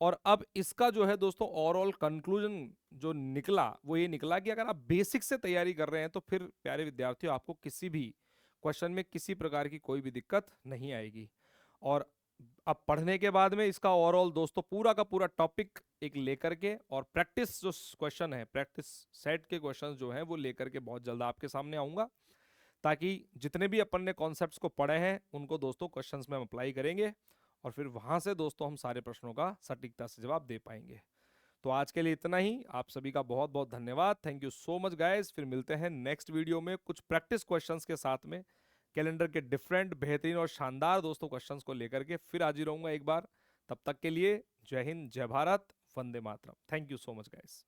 S1: और अब इसका जो है दोस्तों ओवरऑल कंक्लूजन जो निकला वो ये निकला कि अगर आप बेसिक से तैयारी कर रहे हैं तो फिर प्यारे विद्यार्थियों आपको किसी भी क्वेश्चन में किसी प्रकार की कोई भी दिक्कत नहीं आएगी। और अब पढ़ने के बाद में इसका ओवरऑल दोस्तों पूरा का पूरा टॉपिक एक लेकर के, और प्रैक्टिस जो क्वेश्चन है, प्रैक्टिस सेट के क्वेश्चन जो हैं वो लेकर के बहुत जल्द आपके सामने आऊंगा, ताकि जितने भी अपन ने कॉन्सेप्ट्स को पढ़े हैं उनको दोस्तों क्वेश्चंस में हम अप्लाई करेंगे, और फिर वहां से दोस्तों हम सारे प्रश्नों का सटीकता से जवाब दे पाएंगे। तो आज के लिए इतना ही, आप सभी का बहुत बहुत धन्यवाद, thank you so much guys. फिर मिलते हैं नेक्स्ट वीडियो में कुछ प्रैक्टिस क्वेश्चंस के साथ में, कैलेंडर के डिफरेंट बेहतरीन और शानदार दोस्तों क्वेश्चंस को लेकर के फिर हाजिर रहूंगा एक बार। तब तक के लिए जय हिंद, जय भारत, वंदे मातरम। Thank you so much guys.